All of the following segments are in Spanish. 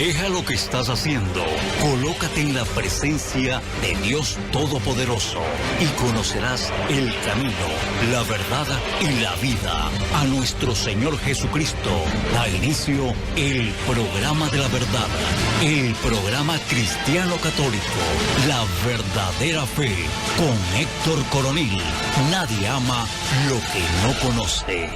Deja lo que estás haciendo, colócate en la presencia de Dios Todopoderoso y conocerás el camino, la verdad y la vida. A nuestro Señor Jesucristo da inicio el programa de la verdad, el programa cristiano católico, la verdadera fe, con Héctor Coronil. Nadie ama lo que no conoce.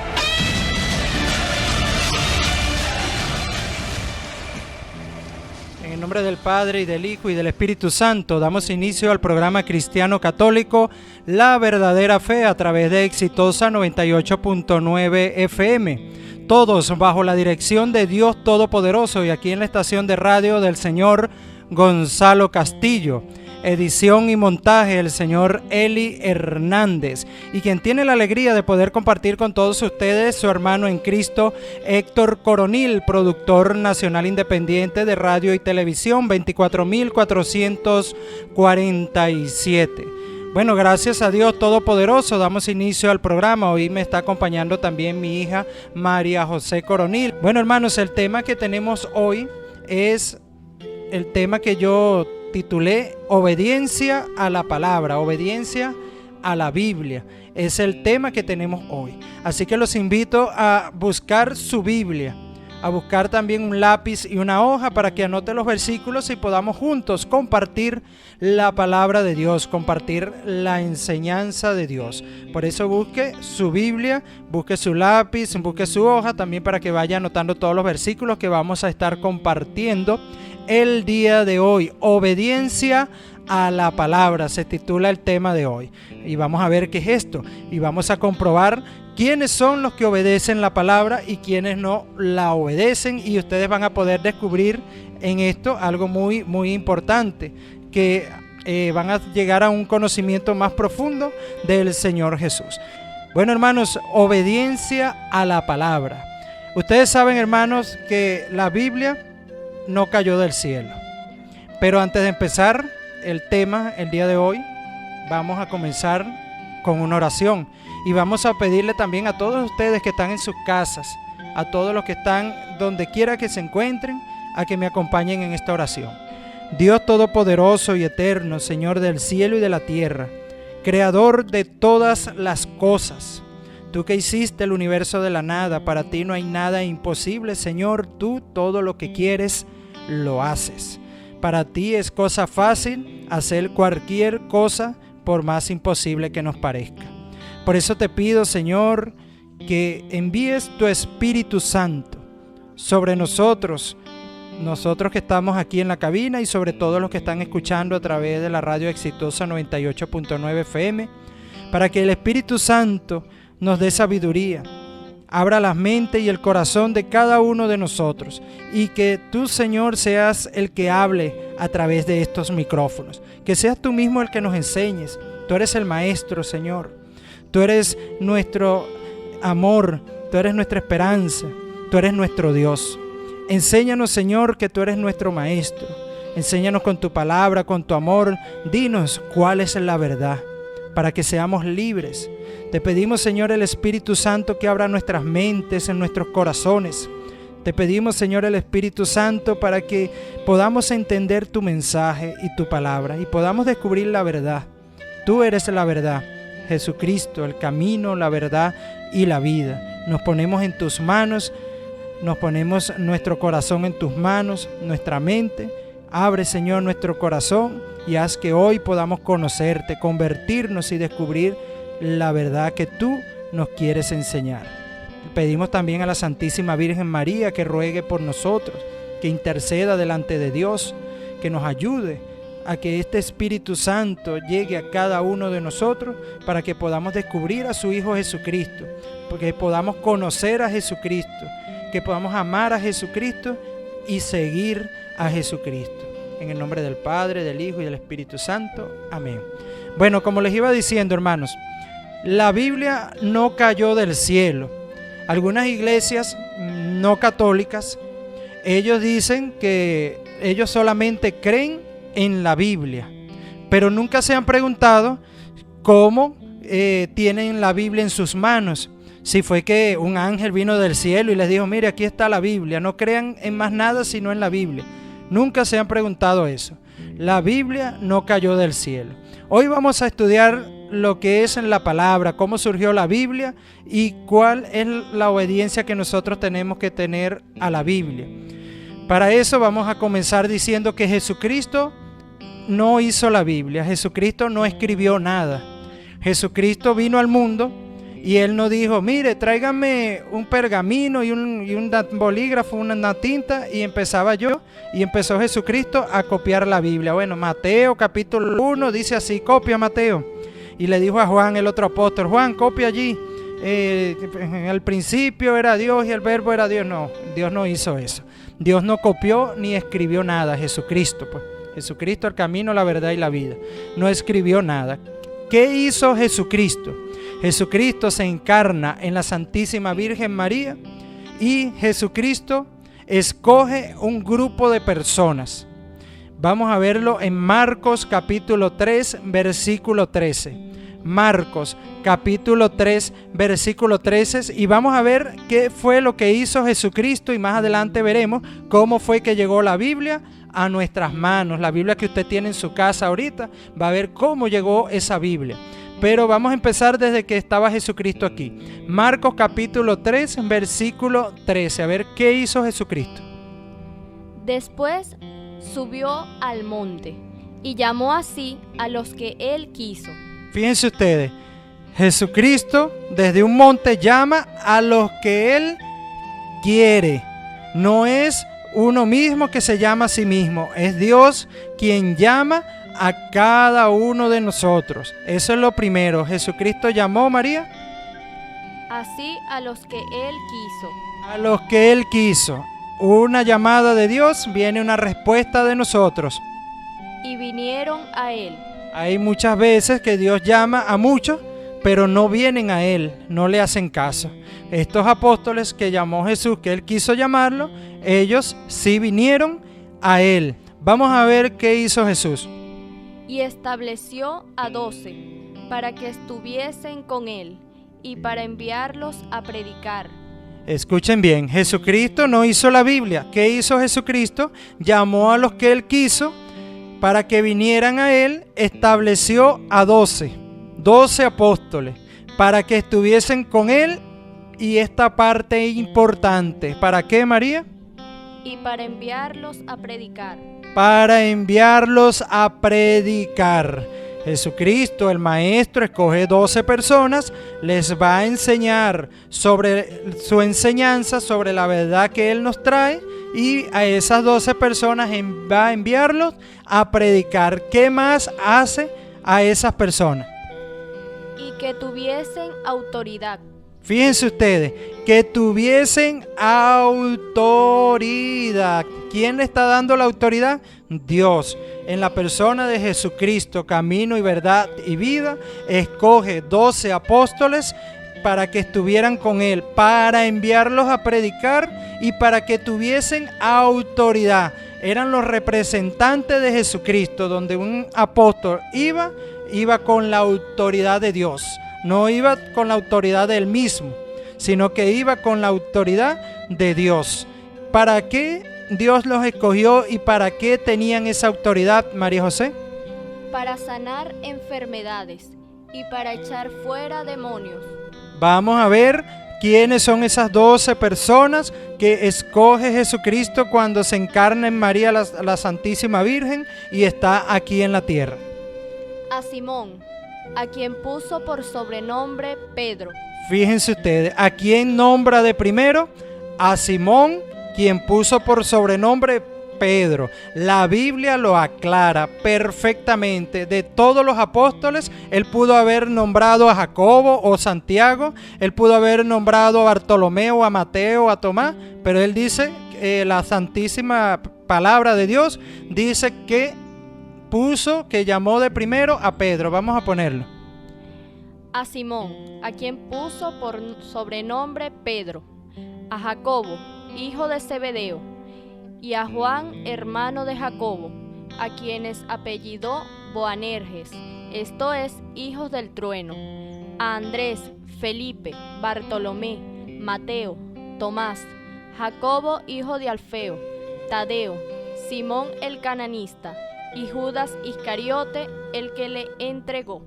En el nombre del Padre, y del Hijo, y del Espíritu Santo, damos inicio al programa cristiano católico La Verdadera Fe a través de Exitosa 98.9 FM. Todos bajo la dirección de Dios Todopoderoso y aquí en la estación de radio del señor Gonzalo Castillo. Edición y montaje el señor Eli Hernández, y quien tiene la alegría de poder compartir con todos ustedes su hermano en Cristo Héctor Coronil, productor nacional independiente de radio y televisión 24.447. Bueno, gracias a Dios Todopoderoso damos inicio al programa. Hoy me está acompañando también mi hija María José Coronil. Bueno, hermanos, el tema que tenemos hoy es el tema que yo titulé Obediencia a la Palabra, obediencia a la Biblia. Es el tema que tenemos hoy. Así que los invito a buscar su Biblia, a buscar también un lápiz y una hoja para que anote los versículos y podamos juntos compartir la palabra de Dios, compartir la enseñanza de Dios. Por eso busque su Biblia, busque su lápiz, busque su hoja también para que vaya anotando todos los versículos que vamos a estar compartiendo el día de hoy. Obediencia a la palabra se titula el tema de hoy, y vamos a ver qué es esto y vamos a comprobar quiénes son los que obedecen la palabra y quiénes no la obedecen, y ustedes van a poder descubrir en esto algo muy importante, que van a llegar a un conocimiento más profundo del Señor Jesús. Bueno, hermanos, obediencia a la palabra. Ustedes saben, hermanos, que la Biblia no cayó del cielo. Pero antes de empezar el tema el día de hoy, vamos a comenzar con una oración y vamos a pedirle también a todos ustedes que están en sus casas, a todos los que están donde quiera que se encuentren, a que me acompañen en esta oración. Dios Todopoderoso y Eterno, Señor del cielo y de la tierra, Creador de todas las cosas, tú que hiciste el universo de la nada, para ti no hay nada imposible, Señor. Tú todo lo que quieres lo haces. Para ti es cosa fácil hacer cualquier cosa, por más imposible que nos parezca. Por eso te pido, Señor, que envíes tu Espíritu Santo sobre nosotros que estamos aquí en la cabina, y sobre todos los que están escuchando a través de la radio Exitosa 98.9 FM, para que el Espíritu Santo nos dé sabiduría, abra la mente y el corazón de cada uno de nosotros, y que tú, Señor, seas el que hable a través de estos micrófonos, que seas tú mismo el que nos enseñes. Tú eres el Maestro, Señor, tú eres nuestro amor, tú eres nuestra esperanza, tú eres nuestro Dios. Enséñanos, Señor, que tú eres nuestro Maestro. Enséñanos con tu palabra, con tu amor. Dinos cuál es la verdad, para que seamos libres. Te pedimos, Señor, el Espíritu Santo que abra nuestras mentes, en nuestros corazones. Te pedimos, Señor, el Espíritu Santo para que podamos entender tu mensaje y tu palabra y podamos descubrir la verdad. Tú eres la verdad, Jesucristo, el camino, la verdad y la vida. Nos ponemos en tus manos, nos ponemos nuestro corazón en tus manos, nuestra mente. Abre, Señor, nuestro corazón y haz que hoy podamos conocerte, convertirnos y descubrir la verdad que tú nos quieres enseñar. Pedimos también a la Santísima Virgen María que ruegue por nosotros, que interceda delante de Dios, que nos ayude a que este Espíritu Santo llegue a cada uno de nosotros para que podamos descubrir a su Hijo Jesucristo, porque podamos conocer a Jesucristo, que podamos amar a Jesucristo y seguir a Jesucristo. En el nombre del Padre, del Hijo y del Espíritu Santo. Amén. Bueno, como les iba diciendo, hermanos, la Biblia no cayó del cielo. Algunas iglesias no católicas, ellos dicen que ellos solamente creen en la Biblia, pero nunca se han preguntado cómo tienen la Biblia en sus manos, Si fue que un ángel vino del cielo y les dijo, mire, aquí está la Biblia, no crean en más nada sino en la Biblia. Nunca se han preguntado eso. La Biblia no cayó del cielo. Hoy vamos a estudiar lo que es en la palabra, cómo surgió la Biblia y cuál es la obediencia que nosotros tenemos que tener a la Biblia. Para eso vamos a comenzar diciendo que Jesucristo no hizo la Biblia, Jesucristo no escribió nada. Jesucristo vino al mundo y Él no dijo, mire, tráigame un pergamino y un bolígrafo, una tinta, y empezó Jesucristo a copiar la Biblia. Bueno, Mateo capítulo 1 dice así, copia Mateo. Y le dijo a Juan, el otro apóstol, Juan, copia allí. Al principio era Dios y el verbo era Dios. No, Dios no hizo eso. Dios no copió ni escribió nada. Jesucristo, pues. Jesucristo, el camino, la verdad y la vida. No escribió nada. ¿Qué hizo Jesucristo? Jesucristo se encarna en la Santísima Virgen María y Jesucristo escoge un grupo de personas. Vamos a verlo en Marcos capítulo 3, versículo 13. Marcos capítulo 3, versículo 13, y vamos a ver qué fue lo que hizo Jesucristo y más adelante veremos cómo fue que llegó la Biblia a nuestras manos. La Biblia que usted tiene en su casa ahorita, va a ver cómo llegó esa Biblia. Pero vamos a empezar desde que estaba Jesucristo aquí. Marcos capítulo 3, versículo 13. A ver qué hizo Jesucristo. Después subió al monte y llamó así a los que él quiso. Fíjense ustedes, Jesucristo desde un monte llama a los que él quiere. No es uno mismo que se llama a sí mismo, es Dios quien llama a cada uno de nosotros. Eso es lo primero. Jesucristo llamó, María, así a los que él quiso. A los que él quiso. Una llamada de Dios, viene una respuesta de nosotros. Y vinieron a él. Hay muchas veces que Dios llama a muchos, pero no vienen a él, no le hacen caso. Estos apóstoles que llamó Jesús, que él quiso llamarlo, ellos sí vinieron a él. Vamos a ver qué hizo Jesús. Y estableció a 12 para que estuviesen con él y para enviarlos a predicar. Escuchen bien, Jesucristo no hizo la Biblia. ¿Qué hizo Jesucristo? Llamó a los que él quiso para que vinieran a él, estableció a 12 apóstoles para que estuviesen con él. Y esta parte importante, ¿para qué, María? Y para enviarlos a predicar. Para enviarlos a predicar. Jesucristo, el Maestro, escoge 12 personas, les va a enseñar sobre su enseñanza, sobre la verdad que Él nos trae, y a esas 12 personas va a enviarlos a predicar. ¿Qué más hace a esas personas? Y que tuviesen autoridad. Fíjense ustedes, que tuviesen autoridad. ¿Quién le está dando la autoridad? Dios. En la persona de Jesucristo, camino y verdad y vida, escoge 12 apóstoles para que estuvieran con él, para enviarlos a predicar y para que tuviesen autoridad. Eran los representantes de Jesucristo, donde un apóstol iba con la autoridad de Dios. No iba con la autoridad de él mismo, sino que iba con la autoridad de Dios. ¿Para qué Dios los escogió y para qué tenían esa autoridad, María José? Para sanar enfermedades y para echar fuera demonios. Vamos a ver quiénes son esas 12 personas que escoge Jesucristo cuando se encarna en María, la Santísima Virgen, y está aquí en la tierra. A Simón, a quien puso por sobrenombre Pedro. Fíjense ustedes, ¿a quién nombra de primero? A Simón, quien puso por sobrenombre Pedro. La Biblia lo aclara perfectamente. De todos los apóstoles, él pudo haber nombrado a Jacobo o Santiago, él pudo haber nombrado a Bartolomeo, a Mateo, a Tomás, pero él dice, la santísima palabra de Dios dice que llamó de primero a Pedro. Vamos a ponerlo. A Simón, a quien puso por sobrenombre Pedro, a Jacobo, hijo de Zebedeo, y a Juan, hermano de Jacobo, a quienes apellidó Boanerges, esto es, hijos del trueno, a Andrés, Felipe, Bartolomé, Mateo, Tomás, Jacobo hijo de Alfeo, Tadeo, Simón el cananista y Judas Iscariote el que le entregó.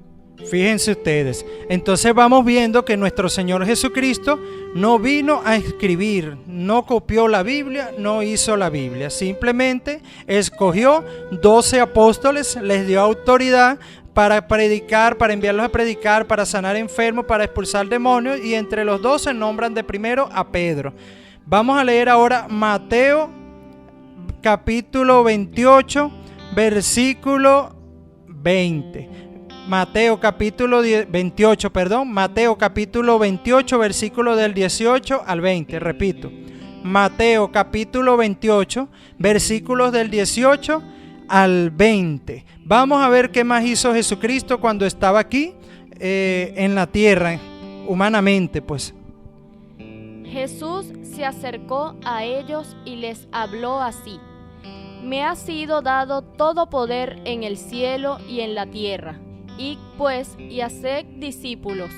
Fíjense ustedes, entonces vamos viendo que nuestro Señor Jesucristo no vino a escribir, no copió la Biblia, no hizo la Biblia, simplemente escogió 12 apóstoles, les dio autoridad para predicar, para enviarlos a predicar, para sanar enfermos, para expulsar demonios, y entre los 12 nombran de primero a Pedro. Vamos a leer ahora Mateo capítulo 28, versículo 20. Mateo capítulo 28, versículo del 18 al 20, repito. Mateo capítulo 28, versículos del 18 al 20. Vamos a ver qué más hizo Jesucristo cuando estaba aquí en la tierra, humanamente, pues. Jesús se acercó a ellos y les habló así: Me ha sido dado todo poder en el cielo y en la tierra. Id pues y haced discípulos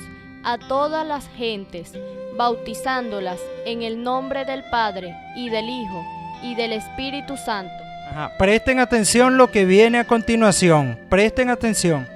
a todas las gentes, bautizándolas en el nombre del Padre y del Hijo y del Espíritu Santo. Presten atención lo que viene a continuación, presten atención.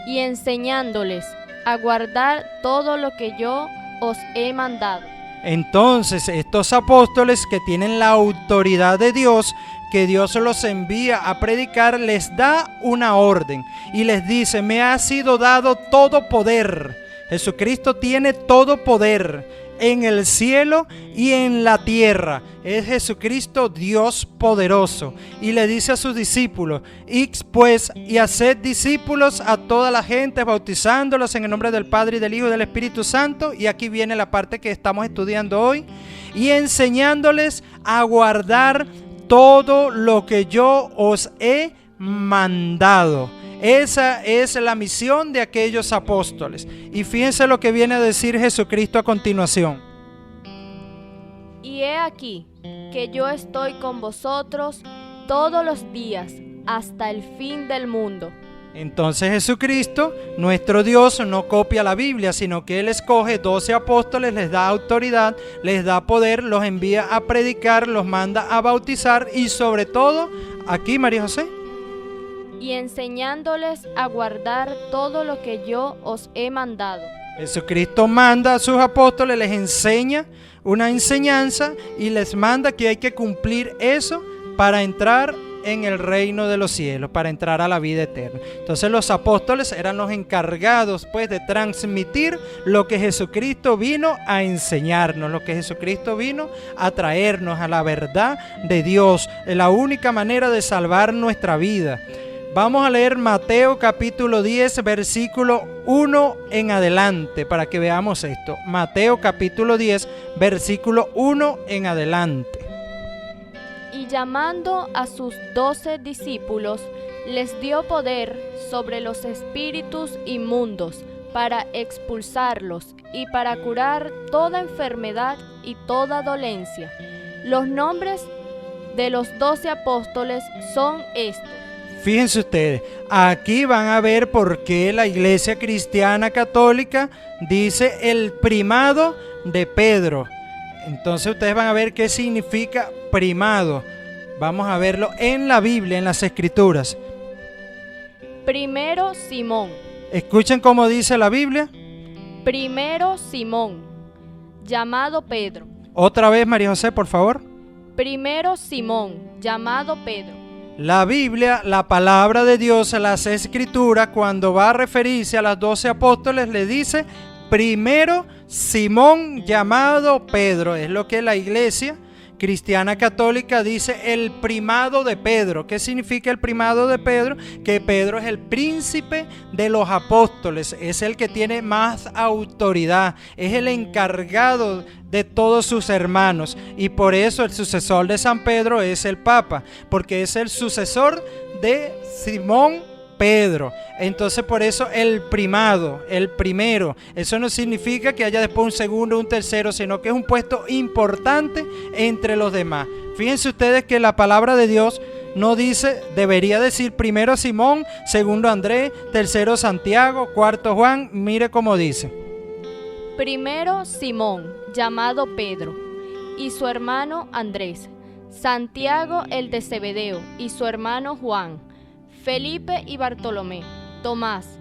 Y enseñándoles a guardar todo lo que yo os he mandado. Entonces estos apóstoles que tienen la autoridad de Dios, que Dios los envía a predicar, les da una orden y les dice: me ha sido dado todo poder. Jesucristo tiene todo poder en el cielo y en la tierra. Es Jesucristo Dios poderoso. Y le dice a sus discípulos: id pues y haced discípulos a toda la gente, bautizándolos en el nombre del Padre y del Hijo y del Espíritu Santo. Y aquí viene la parte que estamos estudiando hoy. Y enseñándoles a guardar todo lo que yo os he mandado. Esa es la misión de aquellos apóstoles. Y fíjense lo que viene a decir Jesucristo a continuación. Y he aquí que yo estoy con vosotros todos los días hasta el fin del mundo. Entonces Jesucristo, nuestro Dios, no copia la Biblia, sino que Él escoge 12 apóstoles, les da autoridad, les da poder, los envía a predicar, los manda a bautizar y sobre todo, aquí María José. Y enseñándoles a guardar todo lo que yo os he mandado. Jesucristo manda a sus apóstoles, les enseña una enseñanza y les manda que hay que cumplir eso para entrar en el reino de los cielos, para entrar a la vida eterna. Entonces los apóstoles eran los encargados pues de transmitir lo que Jesucristo vino a enseñarnos, lo que Jesucristo vino a traernos a la verdad de Dios, la única manera de salvar nuestra vida. Vamos a leer Mateo capítulo 10, versículo 1 en adelante para que veamos esto. Mateo capítulo 10, versículo 1 en adelante. Y llamando a sus 12 discípulos, les dio poder sobre los espíritus inmundos para expulsarlos y para curar toda enfermedad y toda dolencia. Los nombres de los 12 apóstoles son estos. Fíjense ustedes, aquí van a ver por qué la Iglesia Cristiana Católica dice el primado de Pedro. Entonces ustedes van a ver qué significa primado. Vamos a verlo en la Biblia, en las Escrituras. Primero Simón. Escuchen cómo dice la Biblia. Primero Simón, llamado Pedro. Otra vez, María José, por favor. Primero Simón, llamado Pedro. La Biblia, la palabra de Dios, las Escrituras, cuando va a referirse a los 12 apóstoles, le dice primero Simón, llamado Pedro. Es lo que la Iglesia Cristiana Católica dice el primado de Pedro. ¿Qué significa el primado de Pedro? Que Pedro es el príncipe de los apóstoles, es el que tiene más autoridad, es el encargado de todos sus hermanos, y por eso el sucesor de San Pedro es el Papa, porque es el sucesor de Simón Pedro. Entonces por eso el primado, el primero. Eso no significa que haya después un segundo, un tercero, sino que es un puesto importante entre los demás. Fíjense ustedes que la palabra de Dios no dice, debería decir primero Simón, segundo Andrés, tercero Santiago, cuarto Juan. Mire cómo dice. Primero Simón, llamado Pedro, y su hermano Andrés, Santiago el de Zebedeo, y su hermano Juan, Felipe y Bartolomé, Tomás,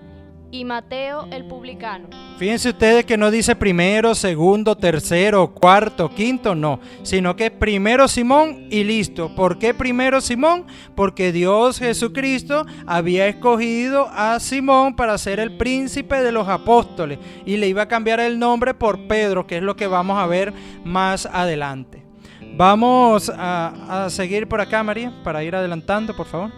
y Mateo el publicano. Fíjense ustedes que no dice primero, segundo, tercero, cuarto, quinto, no, sino que es primero Simón y listo. ¿Por qué primero Simón? Porque Dios Jesucristo había escogido a Simón para ser el príncipe de los apóstoles y le iba a cambiar el nombre por Pedro, que es lo que vamos a ver más adelante. Vamos a seguir por acá, María, para ir adelantando, por favor.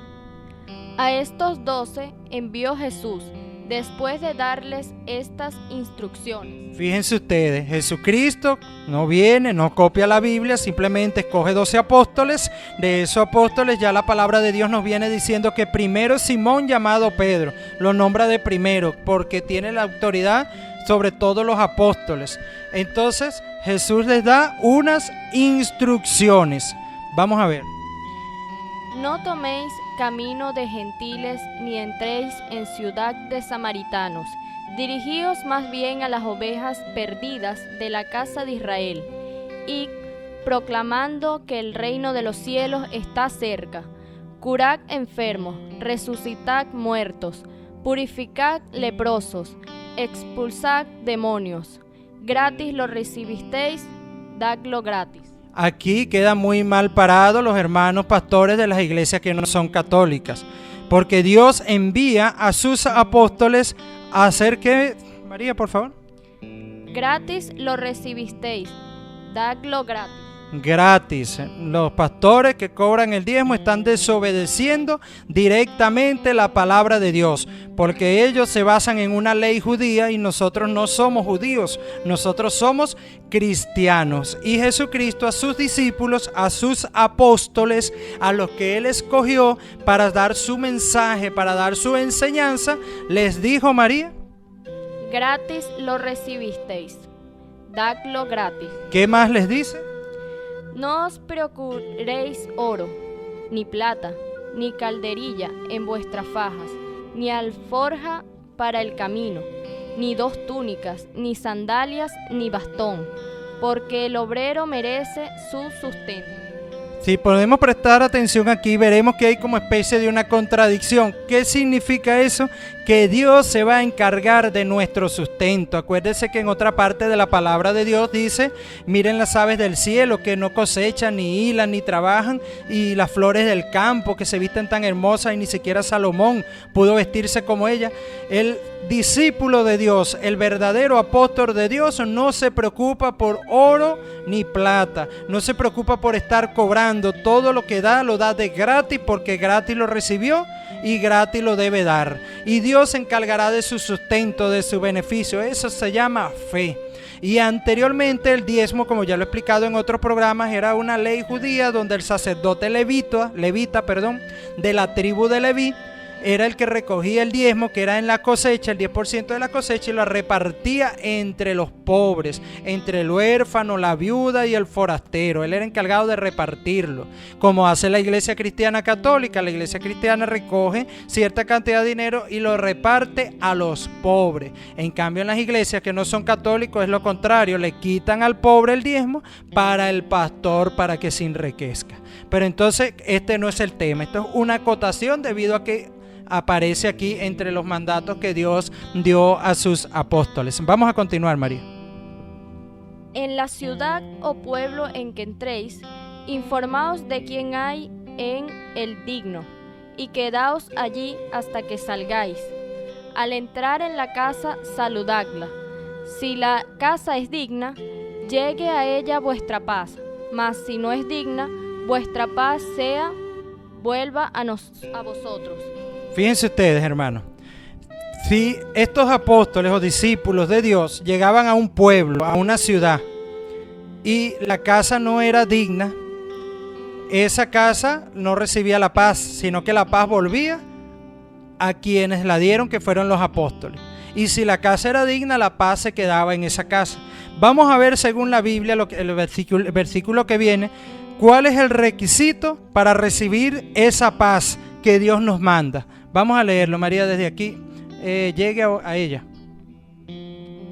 A estos 12 envió Jesús, después de darles estas instrucciones. Fíjense ustedes, Jesucristo no viene, no copia la Biblia, simplemente escoge 12 apóstoles. De esos apóstoles ya la palabra de Dios nos viene diciendo que primero Simón, llamado Pedro, lo nombra de primero porque tiene la autoridad sobre todos los apóstoles. Entonces Jesús les da unas instrucciones. Vamos a ver. No toméis camino de gentiles, ni entréis en ciudad de samaritanos. Dirigíos más bien a las ovejas perdidas de la casa de Israel, y proclamando que el reino de los cielos está cerca. Curad enfermos, resucitad muertos, purificad leprosos, expulsad demonios. Gratis lo recibisteis, dadlo gratis. Aquí quedan muy mal parados los hermanos pastores de las iglesias que no son católicas, porque Dios envía a sus apóstoles a hacer que... María, por favor. Gratis lo recibisteis, dadlo gratis. Gratis. Los pastores que cobran el diezmo están desobedeciendo directamente la palabra de Dios, porque ellos se basan en una ley judía y nosotros no somos judíos, nosotros somos cristianos. Y Jesucristo a sus discípulos, a sus apóstoles, a los que Él escogió para dar su mensaje, para dar su enseñanza, les dijo, María, gratis lo recibisteis, dadlo gratis. ¿Qué más les dice? No os procuréis oro, ni plata, ni calderilla en vuestras fajas, ni alforja para el camino, ni 2 túnicas, ni sandalias, ni bastón, porque el obrero merece su sustento. Si podemos prestar atención aquí, veremos que hay como especie de una contradicción. ¿Qué significa eso? Que Dios se va a encargar de nuestro sustento. Acuérdense que en otra parte de la palabra de Dios dice, miren las aves del cielo que no cosechan, ni hilan, ni trabajan, y las flores del campo que se visten tan hermosas y ni siquiera Salomón pudo vestirse como ella. El discípulo de Dios, el verdadero apóstol de Dios, no se preocupa por oro ni plata, no se preocupa por estar cobrando. Todo lo que da, lo da de gratis, porque gratis lo recibió y gratis lo debe dar. Y Dios se encargará de su sustento, de su beneficio. Eso se llama fe. Y anteriormente el diezmo, como ya lo he explicado en otros programas, era una ley judía donde el sacerdote levita, de la tribu de Leví, era el que recogía el diezmo, que era en la cosecha, el 10% de la cosecha, y lo repartía entre los pobres, entre el huérfano, la viuda y el forastero. Él era encargado de repartirlo, como hace la iglesia cristiana católica. La iglesia cristiana recoge cierta cantidad de dinero y lo reparte a los pobres. En cambio, en las iglesias que no son católicos es lo contrario, le quitan al pobre el diezmo para el pastor, para que se enriquezca. Pero entonces este no es el tema, esto es una acotación debido a que aparece aquí entre los mandatos que Dios dio a sus apóstoles. Vamos a continuar, María. En la ciudad o pueblo en que entréis, informaos de quién hay en el digno, y quedaos allí hasta que salgáis. Al entrar en la casa, saludadla. Si la casa es digna, llegue a ella vuestra paz, mas si no es digna, vuestra paz vuelva a vosotros. Fíjense ustedes, hermanos, si estos apóstoles o discípulos de Dios llegaban a un pueblo, a una ciudad, y la casa no era digna, esa casa no recibía la paz, sino que la paz volvía a quienes la dieron, que fueron los apóstoles. Y si la casa era digna, la paz se quedaba en esa casa. Vamos a ver, según la Biblia, el versículo que viene, cuál es el requisito para recibir esa paz que Dios nos manda. Vamos a leerlo, María, desde aquí. Llegue a ella.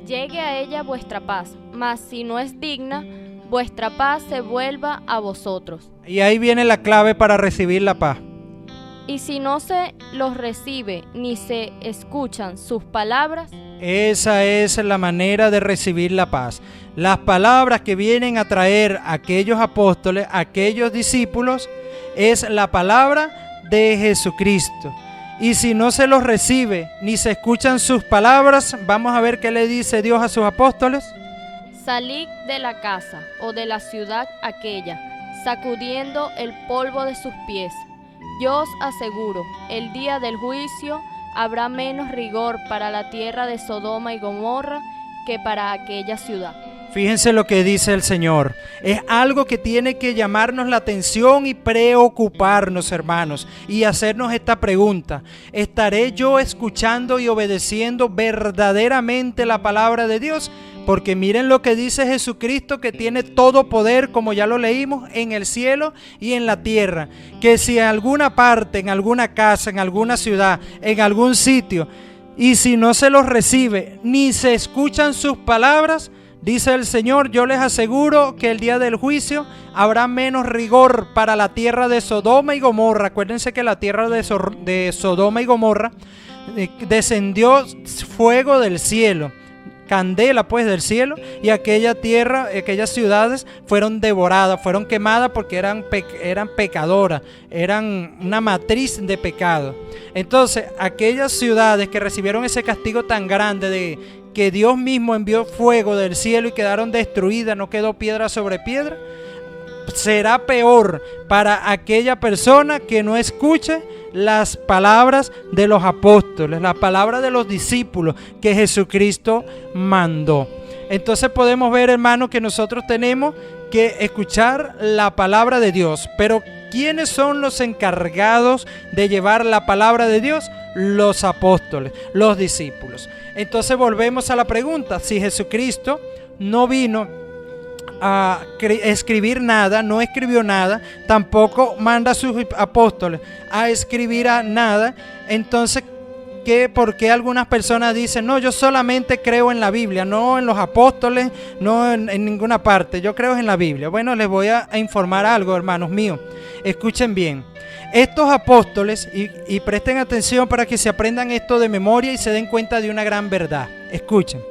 Llegue a ella vuestra paz, mas si no es digna, vuestra paz se vuelva a vosotros. Y ahí viene la clave para recibir la paz. Y si no se los recibe ni se escuchan sus palabras, esa es la manera de recibir la paz. Las palabras que vienen a traer aquellos apóstoles, aquellos discípulos, es la palabra de Jesucristo. Y si no se los recibe ni se escuchan sus palabras, vamos a ver qué le dice Dios a sus apóstoles. salid de la casa o de la ciudad aquella, sacudiendo el polvo de sus pies. Yo os aseguro, el día del juicio habrá menos rigor para la tierra de Sodoma y Gomorra que para aquella ciudad. Fíjense lo que dice el Señor. Es algo que tiene que llamarnos la atención y preocuparnos, hermanos, y hacernos esta pregunta: ¿estaré yo escuchando y obedeciendo verdaderamente la palabra de Dios? Porque miren lo que dice Jesucristo, que tiene todo poder, como ya lo leímos, en el cielo y en la tierra. Que si en alguna parte, en alguna casa, en alguna ciudad, en algún sitio, y si no se los recibe ni se escuchan sus palabras, dice el Señor, yo les aseguro que el día del juicio habrá menos rigor para la tierra de Sodoma y Gomorra. Acuérdense que la tierra de Sodoma y Gomorra descendió fuego del cielo, candela pues del cielo, y aquella tierra, aquellas ciudades fueron devoradas, fueron quemadas porque eran pecadoras, eran una matriz de pecado. Entonces aquellas ciudades que recibieron ese castigo tan grande de que Dios mismo envió fuego del cielo y quedaron destruidas, no quedó piedra sobre piedra, será peor para aquella persona que no escuche las palabras de los apóstoles, las palabras de los discípulos que Jesucristo mandó. Entonces podemos ver, hermanos, que nosotros tenemos que escuchar la palabra de Dios. Pero ¿quiénes son los encargados de llevar la palabra de Dios? Los apóstoles, los discípulos. Entonces volvemos a la pregunta: si Jesucristo no vino a escribir nada, no escribió nada, tampoco manda a sus apóstoles a escribir nada, entonces ¿por qué algunas personas dicen, no, yo solamente creo en la Biblia, no en los apóstoles, no en ninguna parte, yo creo en la Biblia? Bueno, les voy a informar algo, hermanos míos, escuchen bien. Estos apóstoles, y presten atención para que se aprendan esto de memoria y se den cuenta de una gran verdad. Escuchen,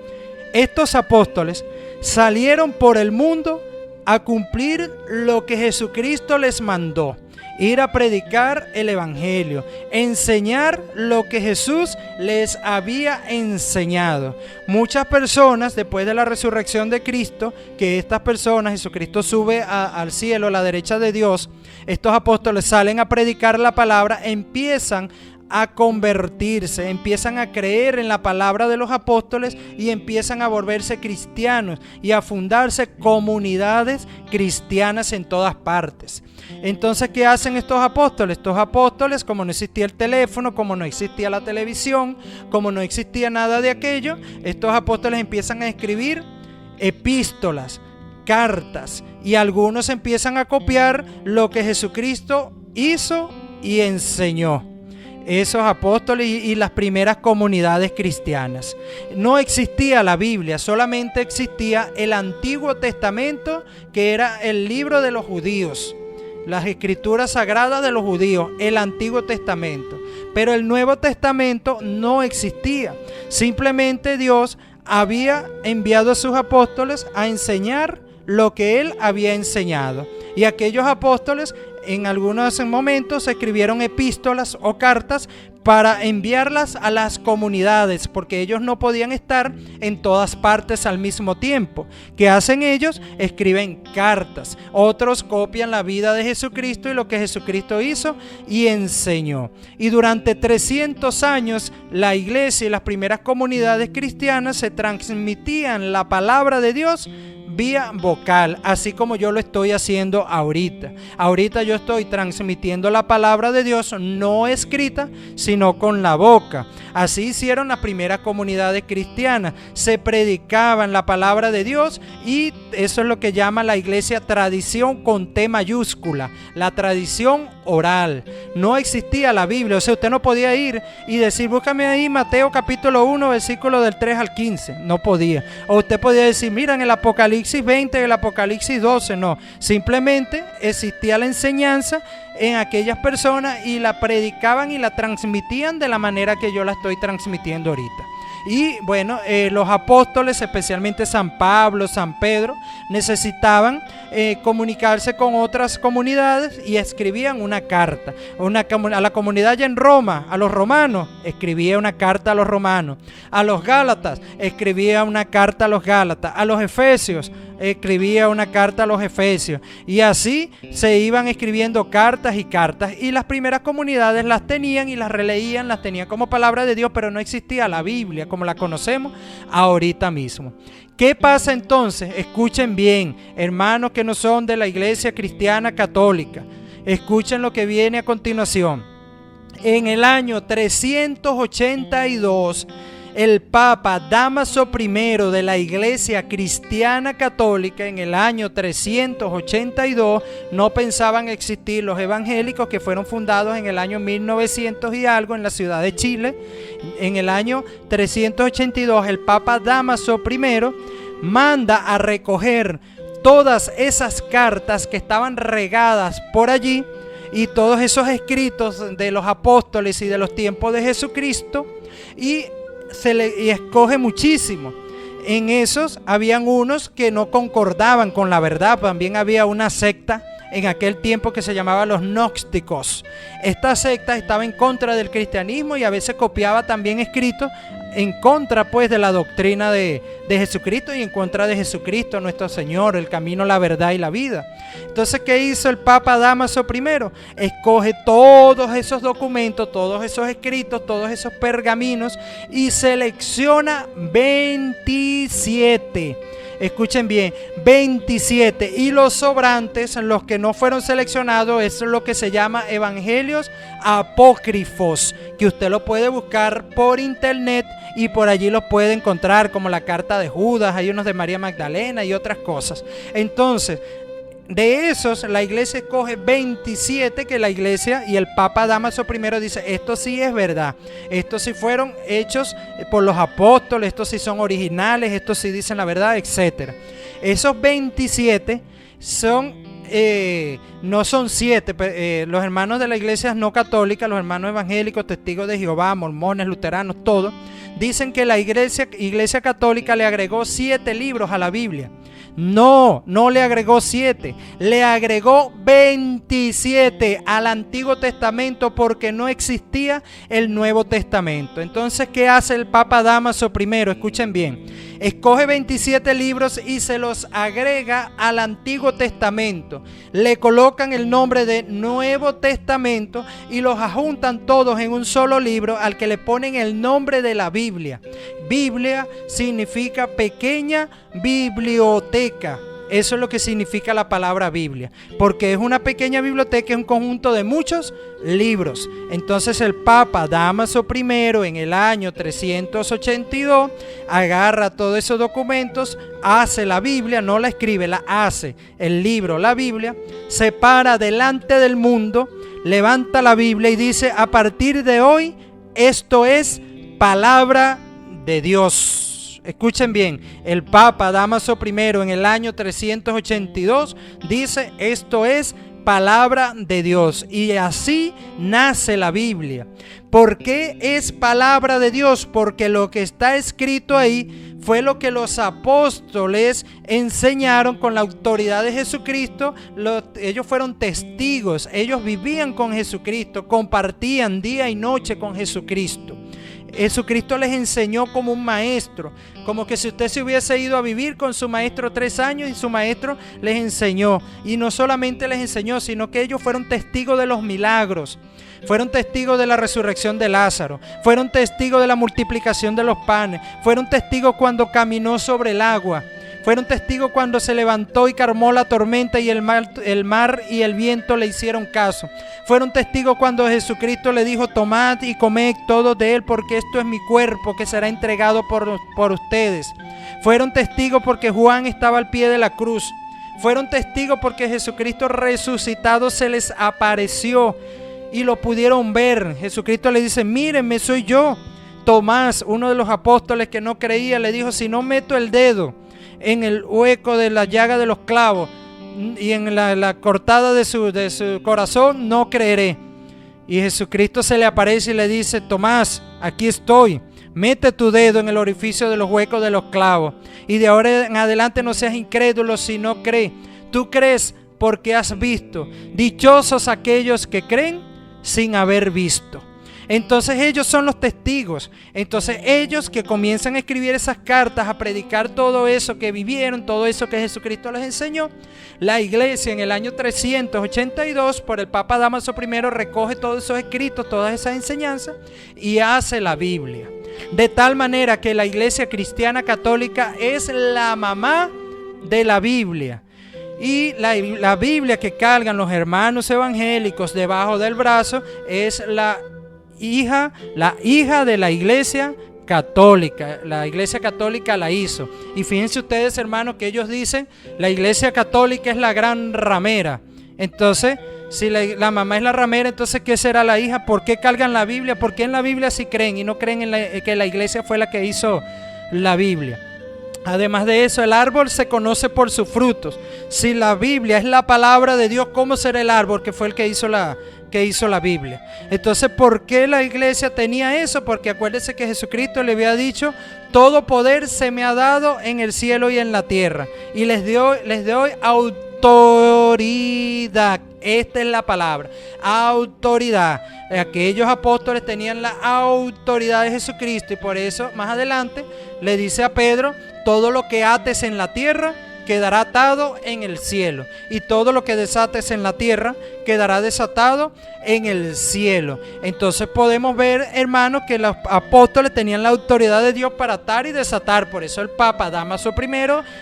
estos apóstoles salieron por el mundo a cumplir lo que Jesucristo les mandó: ir a predicar el evangelio, enseñar lo que Jesús les había enseñado. Muchas personas, después de la resurrección de Cristo, que estas personas, Jesucristo sube al cielo, a la derecha de Dios, estos apóstoles salen a predicar la palabra, empiezan a convertirse, empiezan a creer en la palabra de los apóstoles y empiezan a volverse cristianos y a fundarse comunidades cristianas en todas partes. Entonces, ¿qué hacen estos apóstoles? Estos apóstoles, como no existía el teléfono, como no existía la televisión, como no existía nada de aquello, estos apóstoles empiezan a escribir epístolas, cartas, y algunos empiezan a copiar lo que Jesucristo hizo y enseñó. Esos apóstoles y las primeras comunidades cristianas. No existía la Biblia, solamente existía el Antiguo Testamento, que era el libro de los judíos, las escrituras sagradas de los judíos, el Antiguo Testamento. Pero el Nuevo Testamento no existía. Simplemente Dios había enviado a sus apóstoles a enseñar lo que Él había enseñado. Y aquellos apóstoles en algunos momentos escribieron epístolas o cartas para enviarlas a las comunidades, porque ellos no podían estar en todas partes al mismo tiempo. ¿Qué hacen ellos? Escriben cartas. Otros copian la vida de Jesucristo y lo que Jesucristo hizo y enseñó. Y durante 300 años la iglesia y las primeras comunidades cristianas se transmitían la palabra de Dios vía vocal, así como yo lo estoy haciendo ahorita. Ahorita yo estoy transmitiendo la palabra de Dios no escrita, sino con la boca. Así hicieron las primeras comunidades cristianas. Se predicaban la palabra de Dios y eso es lo que llama la iglesia tradición con T mayúscula, la tradición oral. No existía la Biblia, o sea, usted no podía ir y decir, búscame ahí Mateo capítulo 1, versículo del 3 al 15. No podía. O usted podía decir, mira en el Apocalipsis 20, en el Apocalipsis 12. No, simplemente existía la enseñanza en aquellas personas y la predicaban y la transmitían de la manera que yo la estoy transmitiendo ahorita. Y bueno, los apóstoles, especialmente San Pablo, San Pedro, necesitaban comunicarse con otras comunidades y escribían una carta. A la comunidad allá en Roma, a los romanos, escribía una carta a los romanos. A los gálatas, escribía una carta a los gálatas. A los efesios, escribía una carta a los efesios. Y así se iban escribiendo cartas y cartas. Y las primeras comunidades las tenían y las releían, las tenían como palabra de Dios, pero no existía la Biblia como la conocemos ahorita mismo. ¿Qué pasa entonces? Escuchen bien, hermanos que no son de la iglesia cristiana católica. Escuchen lo que viene a continuación. En el año 382, el Papa Dámaso I de la Iglesia Cristiana Católica, en el año 382, no pensaban existir los evangélicos, que fueron fundados en el año 1900 y algo en la ciudad de Chile. En el año 382, el Papa Dámaso I manda a recoger todas esas cartas que estaban regadas por allí y todos esos escritos de los apóstoles y de los tiempos de Jesucristo, y escoge muchísimo. En esos habían unos que no concordaban con la verdad. También había una secta en aquel tiempo que se llamaba los gnósticos. Esta secta estaba en contra del cristianismo y a veces copiaba también escritos en contra pues de la doctrina de Jesucristo y en contra de Jesucristo nuestro Señor, el camino, la verdad y la vida. Entonces, ¿qué hizo el Papa Dámaso I? Escoge todos esos documentos, todos esos escritos, todos esos pergaminos y selecciona 27. Escuchen bien, 27, y los sobrantes, los que no fueron seleccionados, eso es lo que se llama evangelios apócrifos, que usted lo puede buscar por internet y por allí los puede encontrar, como la carta de Judas, hay unos de María Magdalena y otras cosas. Entonces, de esos, la iglesia escoge 27 que la iglesia y el Papa Dámaso I dice, esto sí es verdad, estos sí fueron hechos por los apóstoles, estos sí son originales, estos sí dicen la verdad, etc. Esos 27 son, no son 7, los hermanos de la iglesia no católica, los hermanos evangélicos, testigos de Jehová, mormones, luteranos, todos, dicen que la iglesia católica le agregó 7 libros a la Biblia. No le agregó 7, le agregó 27 al Antiguo Testamento porque no existía el Nuevo Testamento. Entonces, ¿qué hace el Papa Dámaso I? Escuchen bien, escoge 27 libros y se los agrega al Antiguo Testamento. Le colocan el nombre de Nuevo Testamento y los adjuntan todos en un solo libro al que le ponen el nombre de la Biblia. Biblia significa pequeña biblioteca. Eso es lo que significa la palabra Biblia, porque es una pequeña biblioteca, es un conjunto de muchos libros. Entonces el Papa Dámaso I en el año 382 agarra todos esos documentos, hace la Biblia, no la escribe, la hace, el libro, la Biblia, se para delante del mundo, levanta la Biblia y dice, a partir de hoy esto es palabra de Dios. Escuchen bien, el Papa Dámaso I en el año 382 dice, esto es palabra de Dios, y así nace la Biblia. ¿Por qué es palabra de Dios? Porque lo que está escrito ahí fue lo que los apóstoles enseñaron con la autoridad de Jesucristo. Ellos fueron testigos, ellos vivían con Jesucristo, compartían día y noche con Jesucristo. Jesucristo les enseñó como un maestro, como que si usted se hubiese ido a vivir con su maestro 3 años y su maestro les enseñó, y no solamente les enseñó, sino que ellos fueron testigos de los milagros, fueron testigos de la resurrección de Lázaro, fueron testigos de la multiplicación de los panes, fueron testigos cuando caminó sobre el agua, Fueron testigos cuando se levantó y calmó la tormenta y el mar y el viento le hicieron caso. Fueron testigos cuando Jesucristo le dijo: tomad y comed todos de él, porque esto es mi cuerpo que será entregado por ustedes. Fueron testigos porque Juan estaba al pie de la cruz. Fueron testigos porque Jesucristo resucitado se les apareció y lo pudieron ver. Jesucristo le dice: mírenme, soy yo. Tomás, uno de los apóstoles que no creía, le dijo: si no meto el dedo en el hueco de la llaga de los clavos y en la cortada de su corazón, no creeré. Y Jesucristo se le aparece y le dice: Tomás, aquí estoy. Mete tu dedo en el orificio de los huecos de los clavos. Y de ahora en adelante no seas incrédulo, sino cree. Tú crees porque has visto. Dichosos aquellos que creen sin haber visto. Entonces ellos son los testigos. Entonces ellos que comienzan a escribir esas cartas, a predicar todo eso que vivieron, todo eso que Jesucristo les enseñó. La iglesia en el año 382 por el Papa Dámaso I recoge todos esos escritos, todas esas enseñanzas y hace la Biblia. De tal manera que la iglesia cristiana católica es la mamá de la Biblia. Y la Biblia que cargan los hermanos evangélicos debajo del brazo es la hija de la iglesia católica. La iglesia católica la hizo. Y fíjense ustedes, hermanos, que ellos dicen: la iglesia católica es la gran ramera. Entonces, si la mamá es la ramera, entonces ¿qué será la hija? ¿Por qué cargan la Biblia? ¿Por qué en la Biblia sí creen y no creen que la iglesia fue la que hizo la Biblia? Además de eso, el árbol se conoce por sus frutos. Si la Biblia es la palabra de Dios, ¿cómo será el árbol que fue el que hizo la Biblia? Entonces, ¿por qué la iglesia tenía eso? Porque acuérdense que Jesucristo le había dicho: todo poder se me ha dado en el cielo y en la tierra, y les doy autoridad. Esta es la palabra, autoridad. Aquellos apóstoles tenían la autoridad de Jesucristo, y por eso más adelante le dice a Pedro: todo lo que ates en la tierra quedará atado en el cielo, y todo lo que desates en la tierra quedará desatado en el cielo. Entonces podemos ver, hermanos, que los apóstoles tenían la autoridad de Dios para atar y desatar. Por eso el Papa Dámaso I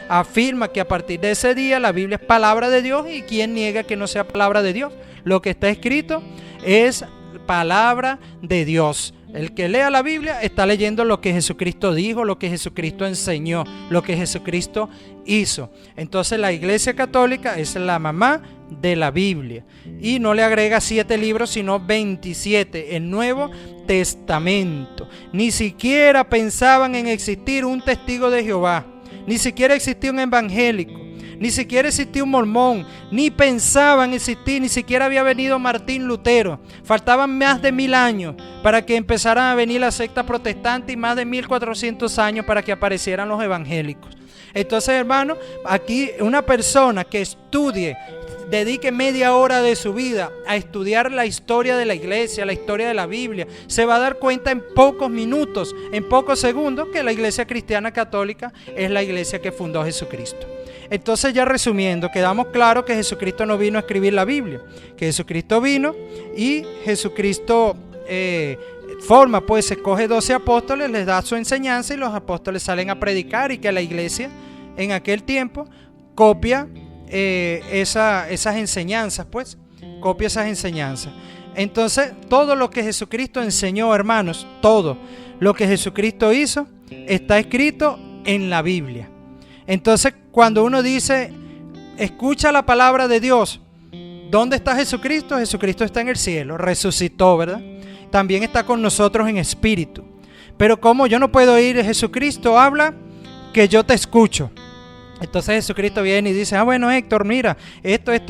afirma que a partir de ese día la Biblia es palabra de Dios, y ¿quién niega que no sea palabra de Dios? Lo que está escrito es palabra de Dios. El que lea la Biblia está leyendo lo que Jesucristo dijo, lo que Jesucristo enseñó, lo que Jesucristo hizo. Entonces la iglesia católica es la mamá de la Biblia, y no le agrega 7 libros sino 27, el Nuevo Testamento. Ni siquiera pensaban en existir un testigo de Jehová, ni siquiera existía un evangélico, ni siquiera existía un mormón, ni pensaban existir, ni siquiera había venido Martín Lutero. Faltaban más de 1000 años para que empezaran a venir la secta protestante, y más de 1400 años para que aparecieran los evangélicos. Entonces, hermano, aquí una persona que estudie, dedique media hora de su vida a estudiar la historia de la iglesia, la historia de la Biblia, se va a dar cuenta en pocos minutos, en pocos segundos, que la iglesia cristiana católica es la iglesia que fundó Jesucristo. Entonces, ya resumiendo, quedamos claros que Jesucristo no vino a escribir la Biblia, que Jesucristo vino y Jesucristo se escoge 12 apóstoles, les da su enseñanza y los apóstoles salen a predicar, y que la iglesia en aquel tiempo copia esas enseñanzas, copia esas enseñanzas. Entonces, todo lo que Jesucristo enseñó, hermanos, todo lo que Jesucristo hizo está escrito en la Biblia. Entonces, cuando uno dice, escucha la palabra de Dios, ¿dónde está Jesucristo? Jesucristo está en el cielo, resucitó, ¿verdad? También está con nosotros en espíritu. Pero ¿cómo yo no puedo oír? Jesucristo habla que yo te escucho. Entonces Jesucristo viene y dice: bueno, Héctor, mira, esto y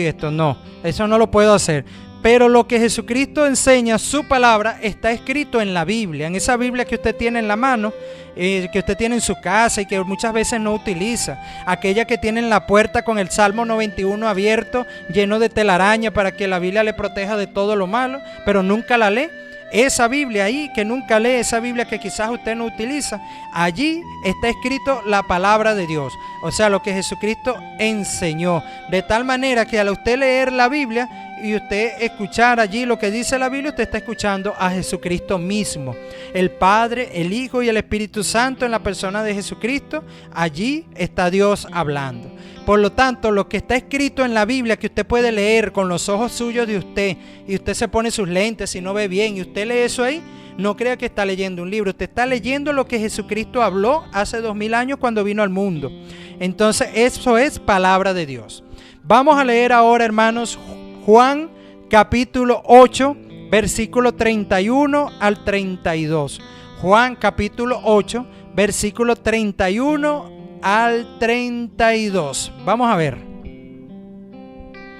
esto. No, eso no lo puedo hacer. Pero lo que Jesucristo enseña, su palabra, está escrito en la Biblia, en esa Biblia que usted tiene en la mano, que usted tiene en su casa y que muchas veces no utiliza, aquella que tiene en la puerta con el Salmo 91 abierto, lleno de telaraña para que la Biblia le proteja de todo lo malo, pero nunca la lee. Esa Biblia ahí que nunca lee, esa Biblia que quizás usted no utiliza, allí está escrito la palabra de Dios, o sea, lo que Jesucristo enseñó. De tal manera que al usted leer la Biblia y usted escuchar allí lo que dice la Biblia, usted está escuchando a Jesucristo mismo. El Padre, el Hijo y el Espíritu Santo en la persona de Jesucristo, allí está Dios hablando. Por lo tanto, lo que está escrito en la Biblia, que usted puede leer con los ojos suyos de usted, y usted se pone sus lentes y no ve bien, y usted lee eso ahí, no crea que está leyendo un libro, usted está leyendo lo que Jesucristo habló hace 2000 años cuando vino al mundo. Entonces, eso es palabra de Dios. Vamos a leer ahora, hermanos, Juan capítulo 8, versículo 31 al 32. Juan capítulo 8, versículo 31 al 32. Vamos a ver.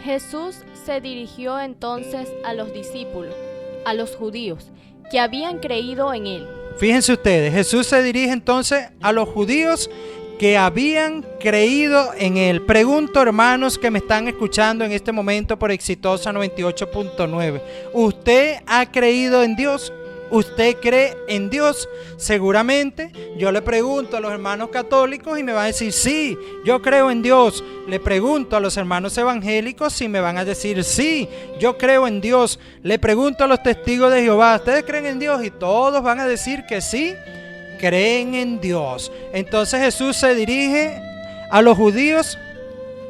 Jesús se dirigió entonces a los discípulos, a los judíos, que habían creído en él. Fíjense ustedes, Jesús se dirige entonces a los judíos que habían creído en él. Pregunto, hermanos que me están escuchando en este momento por Exitosa 98.9, ¿usted ha creído en Dios? ¿Usted cree en Dios? Seguramente yo le pregunto a los hermanos católicos y me van a decir sí, yo creo en Dios. Le pregunto a los hermanos evangélicos y me van a decir sí, yo creo en Dios. Le pregunto a los testigos de Jehová, ¿ustedes creen en Dios? Y todos van a decir que sí, creen en Dios. Entonces Jesús se dirige a los judíos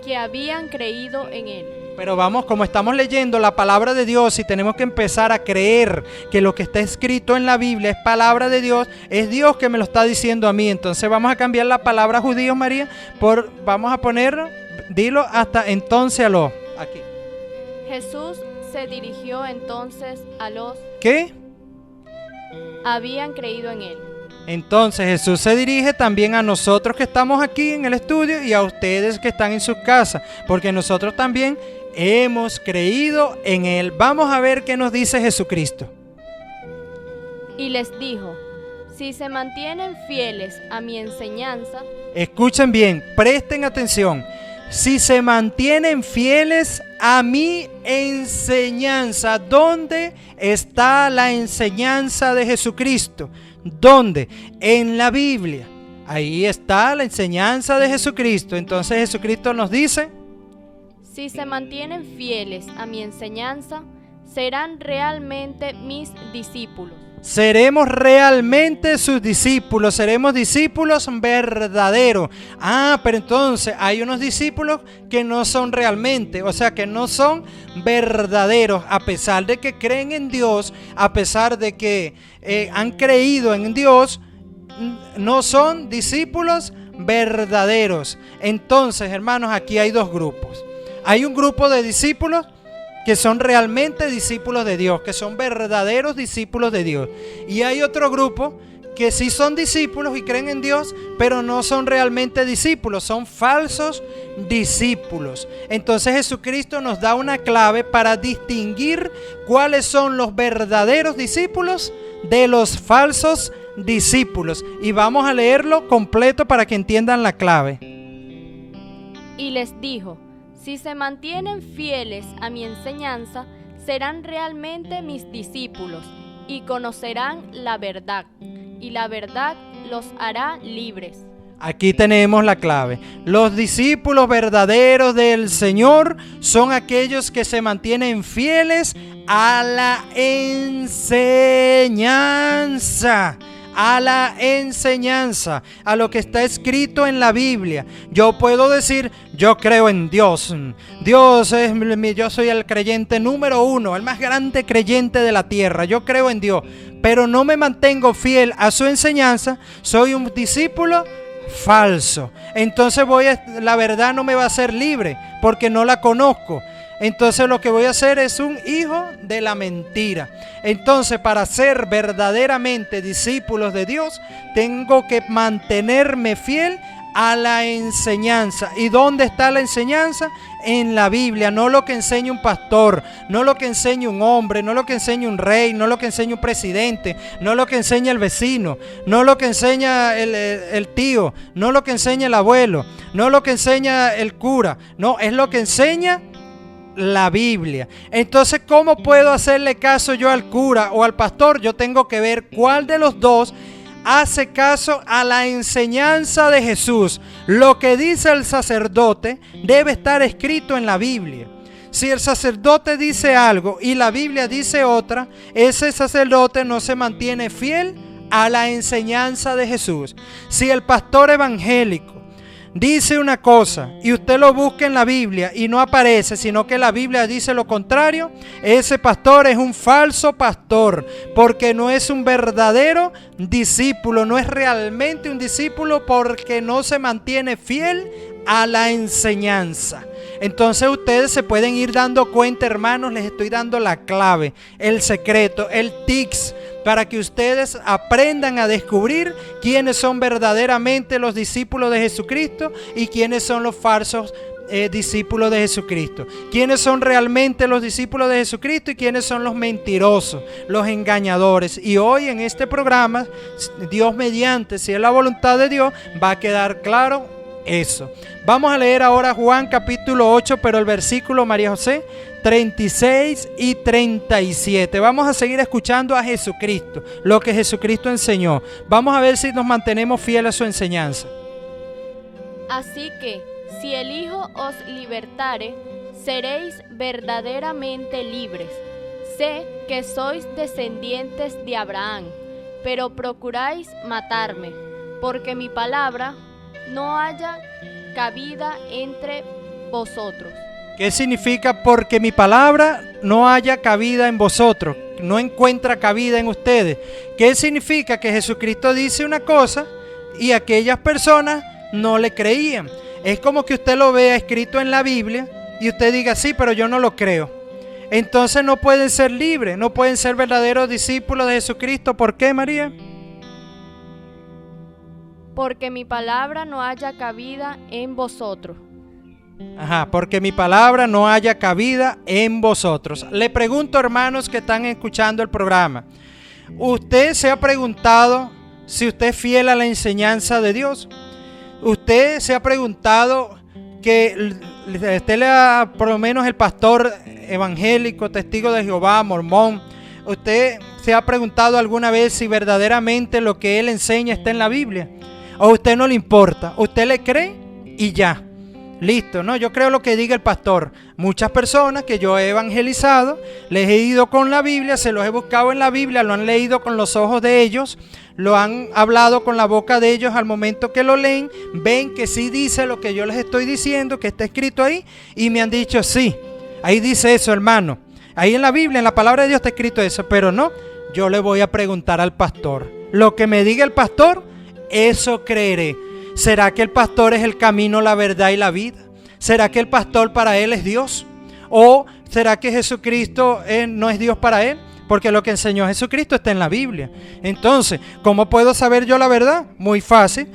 que habían creído en él. Pero vamos, como estamos leyendo la palabra de Dios y tenemos que empezar a creer que lo que está escrito en la Biblia es palabra de Dios, es Dios que me lo está diciendo a mí. Entonces vamos a cambiar la palabra judíos, María, vamos a poner, dilo hasta entonces a los, aquí. Jesús se dirigió entonces a los ¿qué? Habían creído en él. Entonces Jesús se dirige también a nosotros que estamos aquí en el estudio y a ustedes que están en sus casas, porque nosotros también hemos creído en él. Vamos a ver qué nos dice Jesucristo. Y les dijo, si se mantienen fieles a mi enseñanza. Escuchen bien, presten atención. Si se mantienen fieles a mi enseñanza. ¿Dónde está la enseñanza de Jesucristo? ¿Dónde? En la Biblia. Ahí está la enseñanza de Jesucristo. Entonces Jesucristo nos dice: si se mantienen fieles a mi enseñanza, serán realmente mis discípulos. Seremos realmente sus discípulos, seremos discípulos verdaderos. Pero entonces hay unos discípulos que no son realmente, o sea que no son verdaderos, a pesar de que creen en Dios, a pesar de que han creído en Dios, no son discípulos verdaderos. Entonces, hermanos, aquí hay dos grupos. Hay un grupo de discípulos que son realmente discípulos de Dios, que son verdaderos discípulos de Dios. Y hay otro grupo que sí son discípulos y creen en Dios, pero no son realmente discípulos, son falsos discípulos. Entonces Jesucristo nos da una clave para distinguir cuáles son los verdaderos discípulos de los falsos discípulos. Y vamos a leerlo completo para que entiendan la clave. Y les dijo: si se mantienen fieles a mi enseñanza, serán realmente mis discípulos y conocerán la verdad, y la verdad los hará libres. Aquí tenemos la clave. Los discípulos verdaderos del Señor son aquellos que se mantienen fieles a la enseñanza. A la enseñanza, a lo que está escrito en la Biblia. Yo puedo decir: yo creo en Dios. Yo soy el creyente número uno, el más grande creyente de la tierra. Yo creo en Dios, pero no me mantengo fiel a su enseñanza. Soy un discípulo falso. Entonces la verdad no me va a hacer libre porque no la conozco. Entonces lo que voy a hacer es un hijo de la mentira. Entonces, para ser verdaderamente discípulos de Dios, tengo que mantenerme fiel a la enseñanza. ¿Y dónde está la enseñanza? En la Biblia. No lo que enseña un pastor, no lo que enseña un hombre, no lo que enseña un rey, no lo que enseña un presidente, no lo que enseña el vecino, no lo que enseña el tío, no lo que enseña el abuelo, no lo que enseña el cura. No, es lo que enseña la Biblia. Entonces, ¿cómo puedo hacerle caso yo al cura o al pastor? Yo tengo que ver cuál de los dos hace caso a la enseñanza de Jesús. Lo que dice el sacerdote debe estar escrito en la Biblia. Si el sacerdote dice algo y la Biblia dice otra, ese sacerdote no se mantiene fiel a la enseñanza de Jesús. Si el pastor evangélico dice una cosa y usted lo busca en la Biblia y no aparece, sino que la Biblia dice lo contrario, ese pastor es un falso pastor, porque no es un verdadero discípulo, no es realmente un discípulo, porque no se mantiene fiel a la enseñanza. Entonces ustedes se pueden ir dando cuenta, hermanos, les estoy dando la clave, el secreto, el tips, para que ustedes aprendan a descubrir quiénes son verdaderamente los discípulos de Jesucristo y quiénes son los falsos discípulos de Jesucristo. Quiénes son realmente los discípulos de Jesucristo y quiénes son los mentirosos, los engañadores. Y hoy en este programa, Dios mediante, si es la voluntad de Dios, va a quedar claro eso. Vamos a leer ahora Juan capítulo 8, pero el versículo, María José, 36 y 37. Vamos a seguir escuchando a Jesucristo, lo que Jesucristo enseñó. Vamos a ver si nos mantenemos fieles a su enseñanza. Así que, si el Hijo os libertare, seréis verdaderamente libres. Sé que sois descendientes de Abraham, pero procuráis matarme, porque mi palabra no haya cabida entre vosotros. ¿Qué significa porque mi palabra no haya cabida en vosotros? No encuentra cabida en ustedes. ¿Qué significa? Que Jesucristo dice una cosa y aquellas personas no le creían. Es como que usted lo vea escrito en la Biblia y usted diga, sí, pero yo no lo creo. Entonces no pueden ser libres, no pueden ser verdaderos discípulos de Jesucristo. ¿Por qué, María? Porque mi palabra no haya cabida en vosotros. Ajá, porque mi palabra no haya cabida en vosotros. Le pregunto, hermanos que están escuchando el programa, ¿usted se ha preguntado si usted es fiel a la enseñanza de Dios? ¿Usted se ha preguntado que usted le ha, por lo menos el pastor evangélico, testigo de Jehová, mormón, usted se ha preguntado alguna vez si verdaderamente lo que él enseña está en la Biblia? ¿O a usted no le importa? ¿Usted le cree y ya? Listo, ¿no? Yo creo lo que diga el pastor. Muchas personas que yo he evangelizado, les he ido con la Biblia, se los he buscado en la Biblia, lo han leído con los ojos de ellos, lo han hablado con la boca de ellos al momento que lo leen, ven que sí dice lo que yo les estoy diciendo, que está escrito ahí, y me han dicho, sí, ahí dice eso, hermano. Ahí en la Biblia, en la palabra de Dios está escrito eso, pero no, yo le voy a preguntar al pastor. Lo que me diga el pastor, eso creeré. ¿Será que el pastor es el camino, la verdad y la vida? ¿Será que el pastor para él es Dios? ¿O será que Jesucristo no es Dios para él? Porque lo que enseñó Jesucristo está en la Biblia. Entonces, ¿cómo puedo saber yo la verdad? Muy fácil,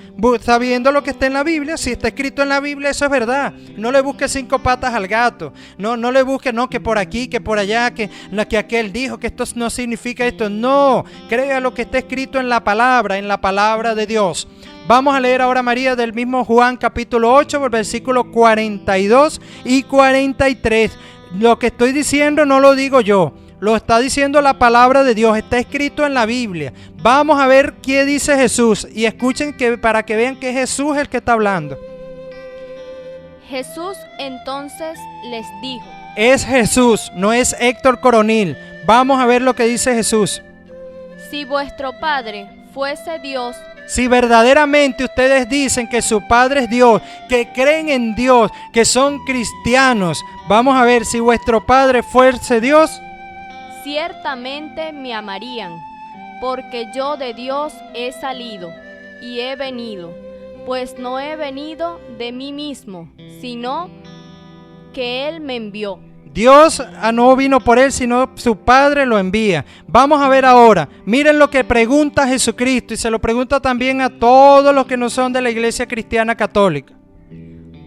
sabiendo lo que está en la Biblia. Si está escrito en la Biblia, eso es verdad. No le busque 5 patas al gato. No le busque, no, que por aquí, que por allá, que aquel dijo, que esto no significa esto. No, crea lo que está escrito en la palabra de Dios. Vamos a leer ahora, María, del mismo Juan capítulo 8, versículos 42 y 43. Lo que estoy diciendo no lo digo yo, lo está diciendo la palabra de Dios, está escrito en la Biblia. Vamos a ver qué dice Jesús y escuchen para que vean que es Jesús el que está hablando. Jesús entonces les dijo. Es Jesús, no es Héctor Coronil. Vamos a ver lo que dice Jesús. Si vuestro Padre fuese Dios. Si verdaderamente ustedes dicen que su Padre es Dios, que creen en Dios, que son cristianos, vamos a ver, si vuestro Padre fuese Dios, ciertamente me amarían, porque yo de Dios he salido y he venido, pues no he venido de mí mismo, sino que Él me envió. Dios no vino por él, sino su Padre lo envía. Vamos a ver ahora, miren lo que pregunta Jesucristo, y se lo pregunta también a todos los que no son de la Iglesia Cristiana Católica.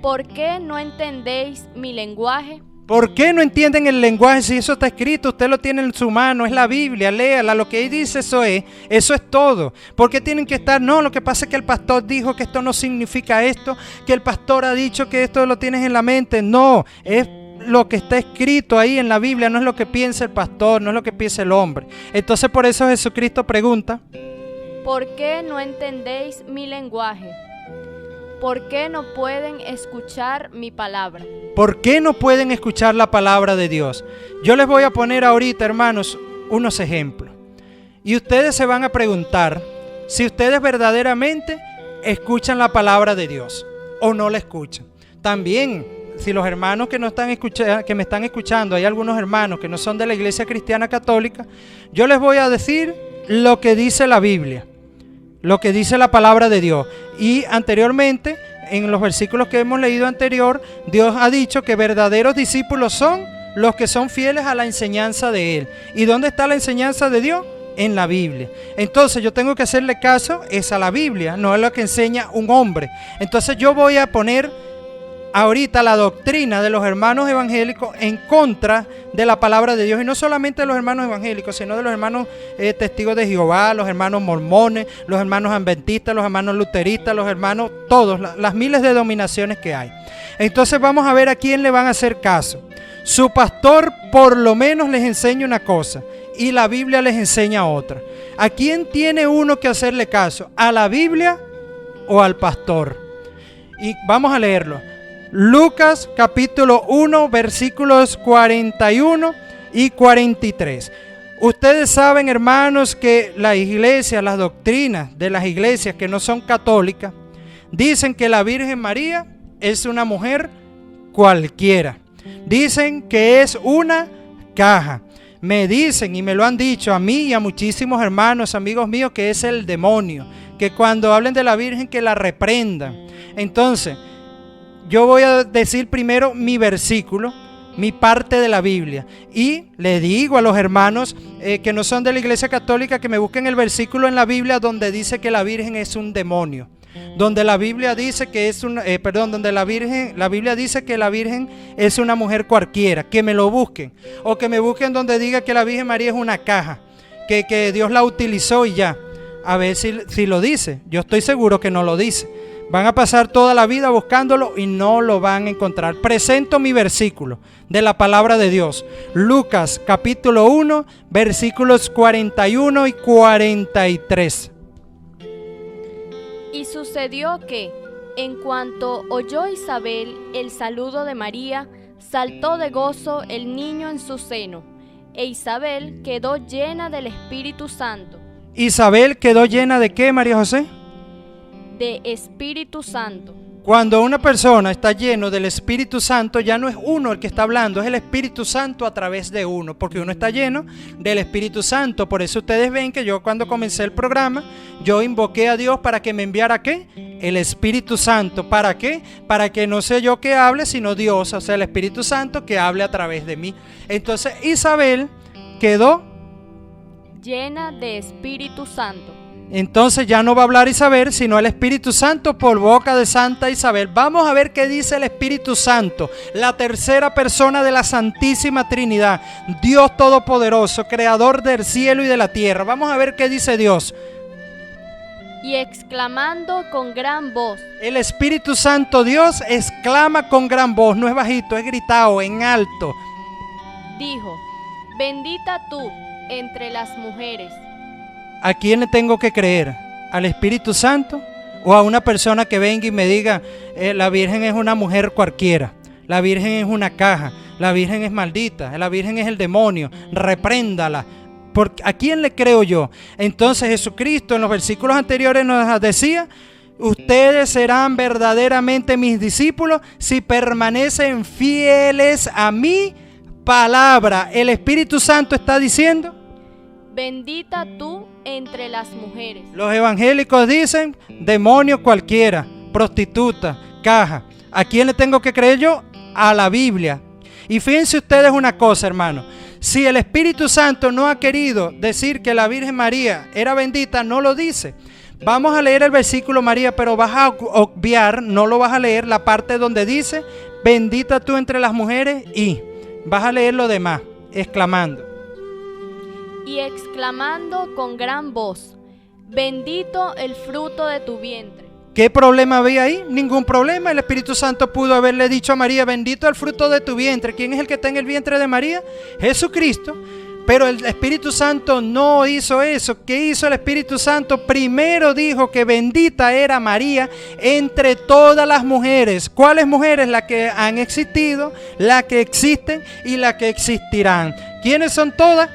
¿Por qué no entendéis mi lenguaje? ¿Por qué no entienden el lenguaje si eso está escrito? Usted lo tiene en su mano, es la Biblia, léala, lo que ahí dice eso es todo. ¿Por qué tienen que estar? No, lo que pasa es que el pastor dijo que esto no significa esto, que el pastor ha dicho que esto lo tienes en la mente. No, es lo que está escrito ahí en la Biblia, no es lo que piensa el pastor, no es lo que piensa el hombre. Entonces por eso Jesucristo pregunta, ¿por qué no entendéis mi lenguaje? ¿por qué no pueden escuchar mi palabra? ¿Por qué no pueden escuchar la palabra de Dios? Yo les voy a poner ahorita, hermanos, unos ejemplos. Y ustedes se van a preguntar si ustedes verdaderamente escuchan la palabra de Dios o no la escuchan. También, si los hermanos que me están escuchando, hay algunos hermanos que no son de la Iglesia Cristiana Católica, yo les voy a decir lo que dice la Biblia, lo que dice la palabra de Dios. Y anteriormente, en los versículos que hemos leído anterior, Dios ha dicho que verdaderos discípulos son los que son fieles a la enseñanza de Él. ¿Y dónde está la enseñanza de Dios? En la Biblia. Entonces yo tengo que hacerle caso es a la Biblia, no es lo que enseña un hombre. Entonces yo voy a poner ahorita la doctrina de los hermanos evangélicos en contra de la palabra de Dios, y no solamente de los hermanos evangélicos, sino de los hermanos testigos de Jehová, los hermanos mormones, los hermanos adventistas, los hermanos luteristas, los hermanos, todos, las miles de denominaciones que hay. Entonces vamos a ver a quién le van a hacer caso. Su pastor por lo menos les enseña una cosa y la Biblia les enseña otra. ¿A quién tiene uno que hacerle caso? ¿A la Biblia o al pastor? Y vamos a leerlo. Lucas capítulo 1 versículos 41 y 43. Ustedes saben, hermanos, que la iglesia, las doctrinas de las iglesias que no son católicas, dicen que la Virgen María es una mujer cualquiera. Dicen que es una caja. Me dicen y me lo han dicho a mí y a muchísimos hermanos, amigos míos, que es el demonio, que cuando hablen de la Virgen que la reprendan. Entonces, yo voy a decir primero mi versículo, mi parte de la Biblia, y le digo a los hermanos que no son de la Iglesia Católica que me busquen el versículo en la Biblia donde dice que la Virgen es un demonio, donde la Biblia dice que es donde la Biblia dice que la Virgen es una mujer cualquiera, que me lo busquen, o que me busquen donde diga que la Virgen María es una caja, que Dios la utilizó y ya, a ver si lo dice. Yo estoy seguro que no lo dice. Van a pasar toda la vida buscándolo y no lo van a encontrar. Presento mi versículo de la palabra de Dios. Lucas capítulo 1, versículos 41 y 43. Y sucedió que, en cuanto oyó Isabel el saludo de María, saltó de gozo el niño en su seno, e Isabel quedó llena del Espíritu Santo. ¿Isabel quedó llena de qué, María José? De Espíritu Santo. Cuando una persona está lleno del Espíritu Santo, ya no es uno el que está hablando, es el Espíritu Santo a través de uno, porque uno está lleno del Espíritu Santo. Por eso ustedes ven que yo cuando comencé el programa, yo invoqué a Dios para que me enviara ¿qué? El Espíritu Santo. ¿Para qué? Para que no sea yo que hable, sino Dios, o sea, el Espíritu Santo que hable a través de mí. Entonces Isabel quedó llena de Espíritu Santo. Entonces ya no va a hablar Isabel, sino el Espíritu Santo por boca de Santa Isabel. Vamos a ver qué dice el Espíritu Santo, la tercera persona de la Santísima Trinidad, Dios Todopoderoso, Creador del cielo y de la tierra. Vamos a ver qué dice Dios. Y exclamando con gran voz. El Espíritu Santo Dios exclama con gran voz, no es bajito, es gritado, en alto. Dijo: bendita tú entre las mujeres. ¿A quién le tengo que creer? ¿Al Espíritu Santo? ¿O a una persona que venga y me diga la Virgen es una mujer cualquiera, la Virgen es una caja, la Virgen es maldita, la Virgen es el demonio, repréndala? ¿A quién le creo yo? Entonces Jesucristo en los versículos anteriores nos decía: ustedes serán verdaderamente mis discípulos si permanecen fieles a mi palabra. El Espíritu Santo está diciendo: bendita tú entre las mujeres. Los evangélicos dicen demonio cualquiera, prostituta, caja. ¿A quién le tengo que creer yo? A la Biblia. Y fíjense ustedes una cosa, hermano. Si el Espíritu Santo no ha querido decir que la Virgen María era bendita, no lo dice. Vamos a leer el versículo, María, pero vas a obviar, no lo vas a leer, la parte donde dice bendita tú entre las mujeres, y vas a leer lo demás, exclamando. Y exclamando con gran voz: bendito el fruto de tu vientre. ¿Qué problema había ahí? Ningún problema. El Espíritu Santo pudo haberle dicho a María: bendito el fruto de tu vientre. ¿Quién es el que está en el vientre de María? Jesucristo. Pero el Espíritu Santo no hizo eso. ¿Qué hizo el Espíritu Santo? Primero dijo que bendita era María entre todas las mujeres. ¿Cuáles mujeres? Las que han existido, las que existen y las que existirán. ¿Quiénes son todas?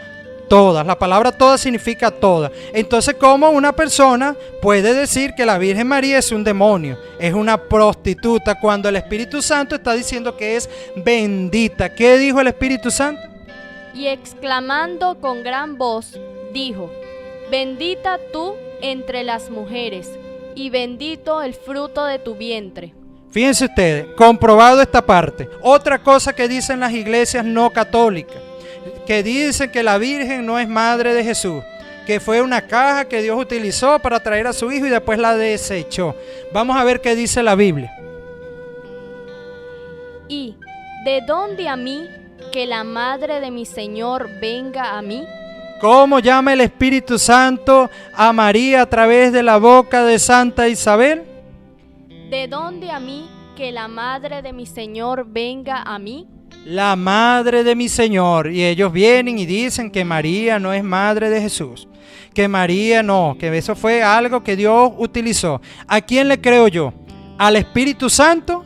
Todas. La palabra todas significa todas. Entonces, ¿cómo una persona puede decir que la Virgen María es un demonio? Es una prostituta cuando el Espíritu Santo está diciendo que es bendita. ¿Qué dijo el Espíritu Santo? Y exclamando con gran voz, dijo: bendita tú entre las mujeres, y bendito el fruto de tu vientre. Fíjense ustedes, comprobado esta parte. Otra cosa que dicen las iglesias no católicas, que dicen que la Virgen no es madre de Jesús, que fue una caja que Dios utilizó para traer a su hijo y después la desechó. Vamos a ver qué dice la Biblia. ¿Y de dónde a mí que la madre de mi Señor venga a mí? ¿Cómo llama el Espíritu Santo a María a través de la boca de Santa Isabel? ¿De dónde a mí que la madre de mi Señor venga a mí? La madre de mi Señor. Y ellos vienen y dicen que María no es madre de Jesús, que María no, que eso fue algo que Dios utilizó. ¿A quién le creo yo? ¿Al Espíritu Santo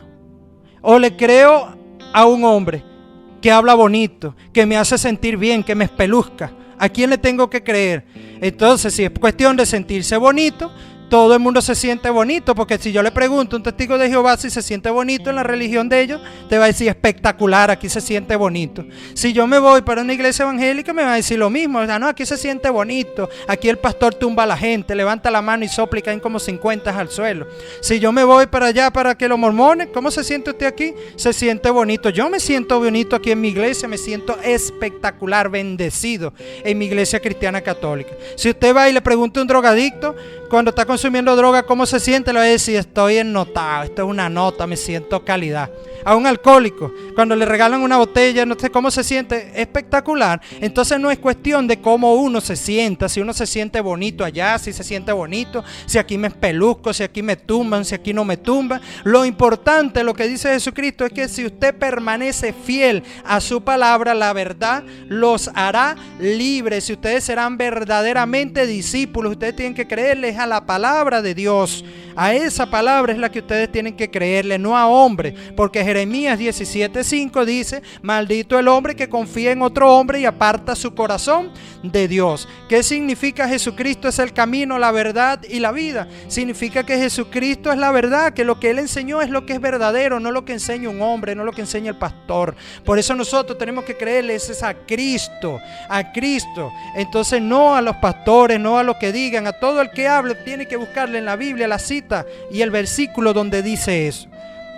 o le creo a un hombre que habla bonito, que me hace sentir bien, que me espeluzca? ¿A quién le tengo que creer? Entonces, si es cuestión de sentirse bonito, todo el mundo se siente bonito, porque si yo le pregunto a un testigo de Jehová si se siente bonito en la religión de ellos, te va a decir espectacular, aquí se siente bonito. Si yo me voy para una iglesia evangélica, me va a decir lo mismo. O sea, no, aquí se siente bonito, aquí el pastor tumba a la gente, levanta la mano y sopla y caen como 50 al suelo. Si yo me voy para allá para que los mormones, ¿cómo se siente usted aquí? Se siente bonito. Yo me siento bonito aquí en mi iglesia, me siento espectacular, bendecido en mi iglesia cristiana católica. Si usted va y le pregunta a un drogadicto, cuando está consumiendo droga, ¿cómo se siente? Le va a decir: estoy ennotado, esto es una nota, me siento calidad. A un alcohólico, cuando le regalan una botella, no sé cómo se siente, espectacular. Entonces no es cuestión de cómo uno se sienta, si uno se siente bonito allá, si se siente bonito, si aquí me espeluzco, si aquí me tumban, si aquí no me tumban. Lo importante, lo que dice Jesucristo, es que si usted permanece fiel a su palabra, la verdad los hará libres. Si ustedes serán verdaderamente discípulos, ustedes tienen que creerles a la palabra de Dios. A esa palabra es la que ustedes tienen que creerle, no a hombres, porque Jeremías 17:5 dice: maldito el hombre que confía en otro hombre y aparta su corazón de Dios. ¿Qué significa? Jesucristo es el camino, la verdad y la vida. Significa que Jesucristo es la verdad, que lo que Él enseñó es lo que es verdadero, no lo que enseña un hombre, no lo que enseña el pastor. Por eso nosotros tenemos que creerles es a Cristo, a Cristo. Entonces no a los pastores, no a lo que digan, a todo el que hable tiene que buscarle en la Biblia la cita y el versículo donde dice eso,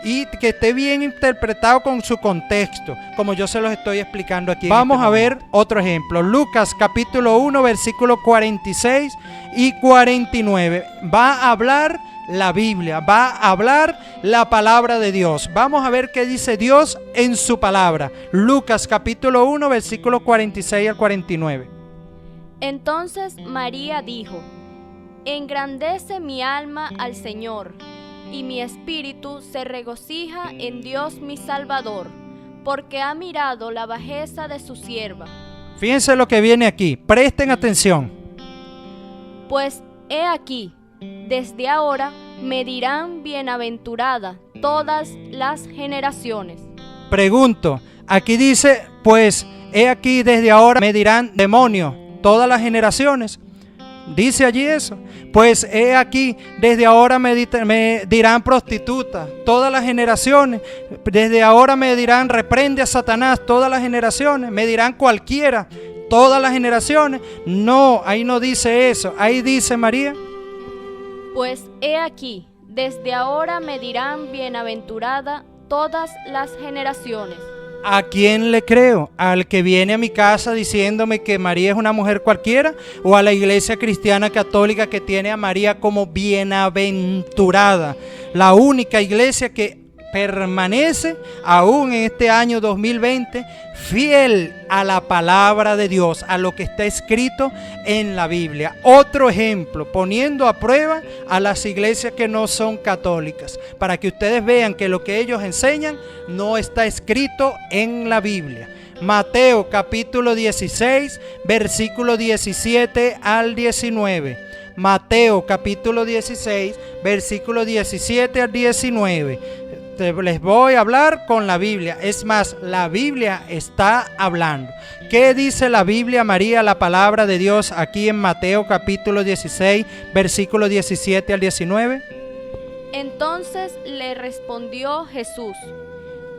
y que esté bien interpretado con su contexto, como yo se los estoy explicando aquí. Vamos a ver otro ejemplo. Lucas capítulo 1 versículos 46 y 49. Va a hablar la Biblia, va a hablar la palabra de Dios. Vamos a ver qué dice Dios en su palabra. Lucas capítulo 1 versículos 46 al 49. Entonces María dijo: engrandece mi alma al Señor, y mi espíritu se regocija en Dios mi Salvador, porque ha mirado la bajeza de su sierva. Fíjense lo que viene aquí, presten atención. Pues he aquí, desde ahora me dirán bienaventurada todas las generaciones. Pregunto, aquí dice, pues he aquí desde ahora me dirán demonio todas las generaciones. ¿Dice allí eso? Pues he aquí, desde ahora me dirán prostituta todas las generaciones. Desde ahora me dirán reprende a Satanás todas las generaciones. Me dirán cualquiera todas las generaciones. No, ahí no dice eso. Ahí dice María: pues he aquí, desde ahora me dirán bienaventurada todas las generaciones. ¿A quién le creo? ¿Al que viene a mi casa diciéndome que María es una mujer cualquiera? ¿O a la iglesia cristiana católica que tiene a María como bienaventurada? La única iglesia que permanece aún en este año 2020 fiel a la palabra de Dios, a lo que está escrito en la Biblia. Otro ejemplo, poniendo a prueba a las iglesias que no son católicas, para que ustedes vean que lo que ellos enseñan no está escrito en la Biblia. Mateo capítulo 16, versículo 17 al 19. Mateo capítulo 16, versículo 17 al 19. Les voy a hablar con la Biblia. Es más, la Biblia está hablando. ¿Qué dice la Biblia, María, la palabra de Dios aquí en Mateo capítulo 16, versículo 17 al 19? Entonces le respondió Jesús: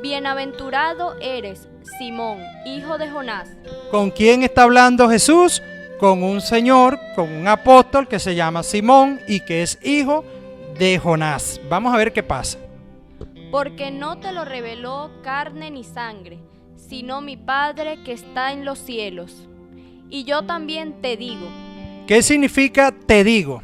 Bienaventurado eres, Simón, hijo de Jonás. ¿Con quién está hablando Jesús? Con un señor, con un apóstol que se llama Simón y que es hijo de Jonás. Vamos a ver qué pasa. Porque no te lo reveló carne ni sangre, sino mi Padre que está en los cielos. Y yo también te digo. ¿Qué significa te digo?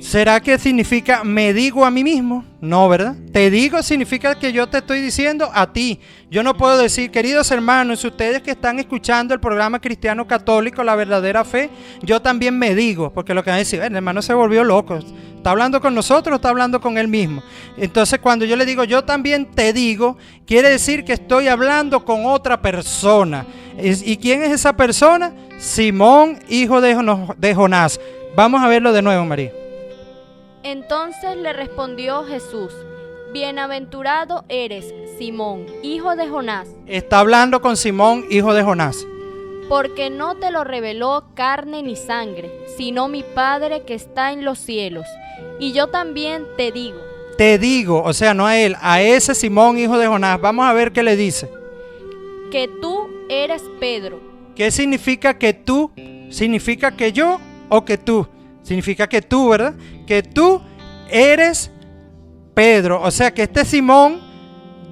¿Será que significa me digo a mí mismo? No, ¿verdad? Te digo significa que yo te estoy diciendo a ti. Yo no puedo decir, queridos hermanos, ustedes que están escuchando el programa Cristiano Católico, La Verdadera Fe, yo también me digo, porque lo que van a decir, el hermano se volvió loco, ¿está hablando con nosotros o está hablando con él mismo? Entonces cuando yo le digo, yo también te digo, quiere decir que estoy hablando con otra persona. ¿Y quién es esa persona? Simón, hijo de Jonás. Vamos a verlo de nuevo, María. Entonces le respondió Jesús: Bienaventurado eres, Simón, hijo de Jonás. Está hablando con Simón, hijo de Jonás. Porque no te lo reveló carne ni sangre, sino mi Padre que está en los cielos. Y yo también te digo. Te digo, o sea, no a él, a ese Simón, hijo de Jonás. Vamos a ver qué le dice. Que tú eres Pedro. ¿Qué significa que tú? ¿Significa que yo o que tú? Significa que tú, ¿verdad? Que tú eres Pedro. O sea que este Simón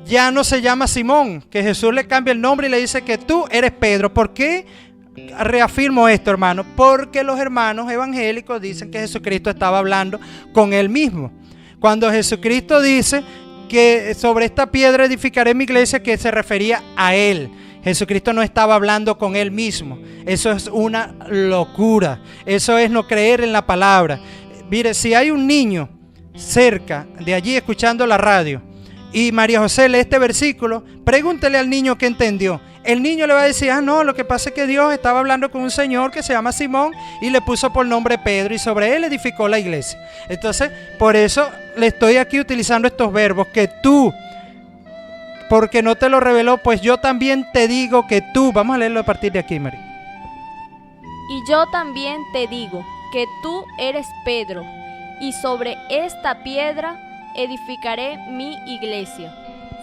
ya no se llama Simón. Que Jesús le cambia el nombre y le dice que tú eres Pedro. ¿Por qué reafirmo esto, hermano? Porque los hermanos evangélicos dicen que Jesucristo estaba hablando con él mismo. Cuando Jesucristo dice que sobre esta piedra edificaré mi iglesia, que se refería a él. Jesucristo no estaba hablando con él mismo. Eso es una locura. Eso es no creer en la palabra. Mire, si hay un niño cerca de allí escuchando la radio y María José lee este versículo, pregúntele al niño qué entendió. El niño le va a decir, no, lo que pasa es que Dios estaba hablando con un señor que se llama Simón y le puso por nombre Pedro y sobre él edificó la iglesia. Entonces, por eso le estoy aquí utilizando estos verbos, que tú, porque no te lo reveló, pues yo también te digo que tú. Vamos a leerlo a partir de aquí, María. Y yo también te digo que tú eres Pedro, y sobre esta piedra edificaré mi iglesia.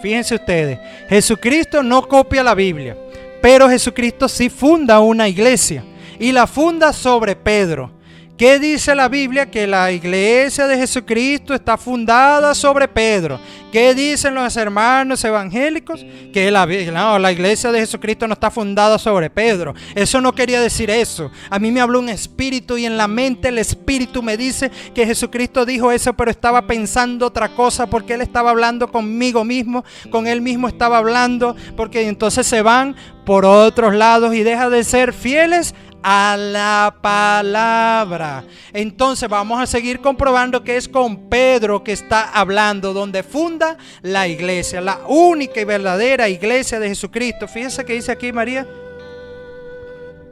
Fíjense ustedes, Jesucristo no copia la Biblia, pero Jesucristo sí funda una iglesia y la funda sobre Pedro. ¿Qué dice la Biblia? Que la iglesia de Jesucristo está fundada sobre Pedro. ¿Qué dicen los hermanos evangélicos? Que la iglesia de Jesucristo no está fundada sobre Pedro. Eso no quería decir eso. A mí me habló un espíritu y en la mente el espíritu me dice que Jesucristo dijo eso, pero estaba pensando otra cosa, porque él estaba hablando conmigo mismo, con él mismo estaba hablando, porque entonces se van por otros lados y dejan de ser fieles a la palabra. Entonces vamos a seguir comprobando que es con Pedro que está hablando, donde funda la iglesia, la única y verdadera iglesia de Jesucristo. Fíjense que dice aquí, María.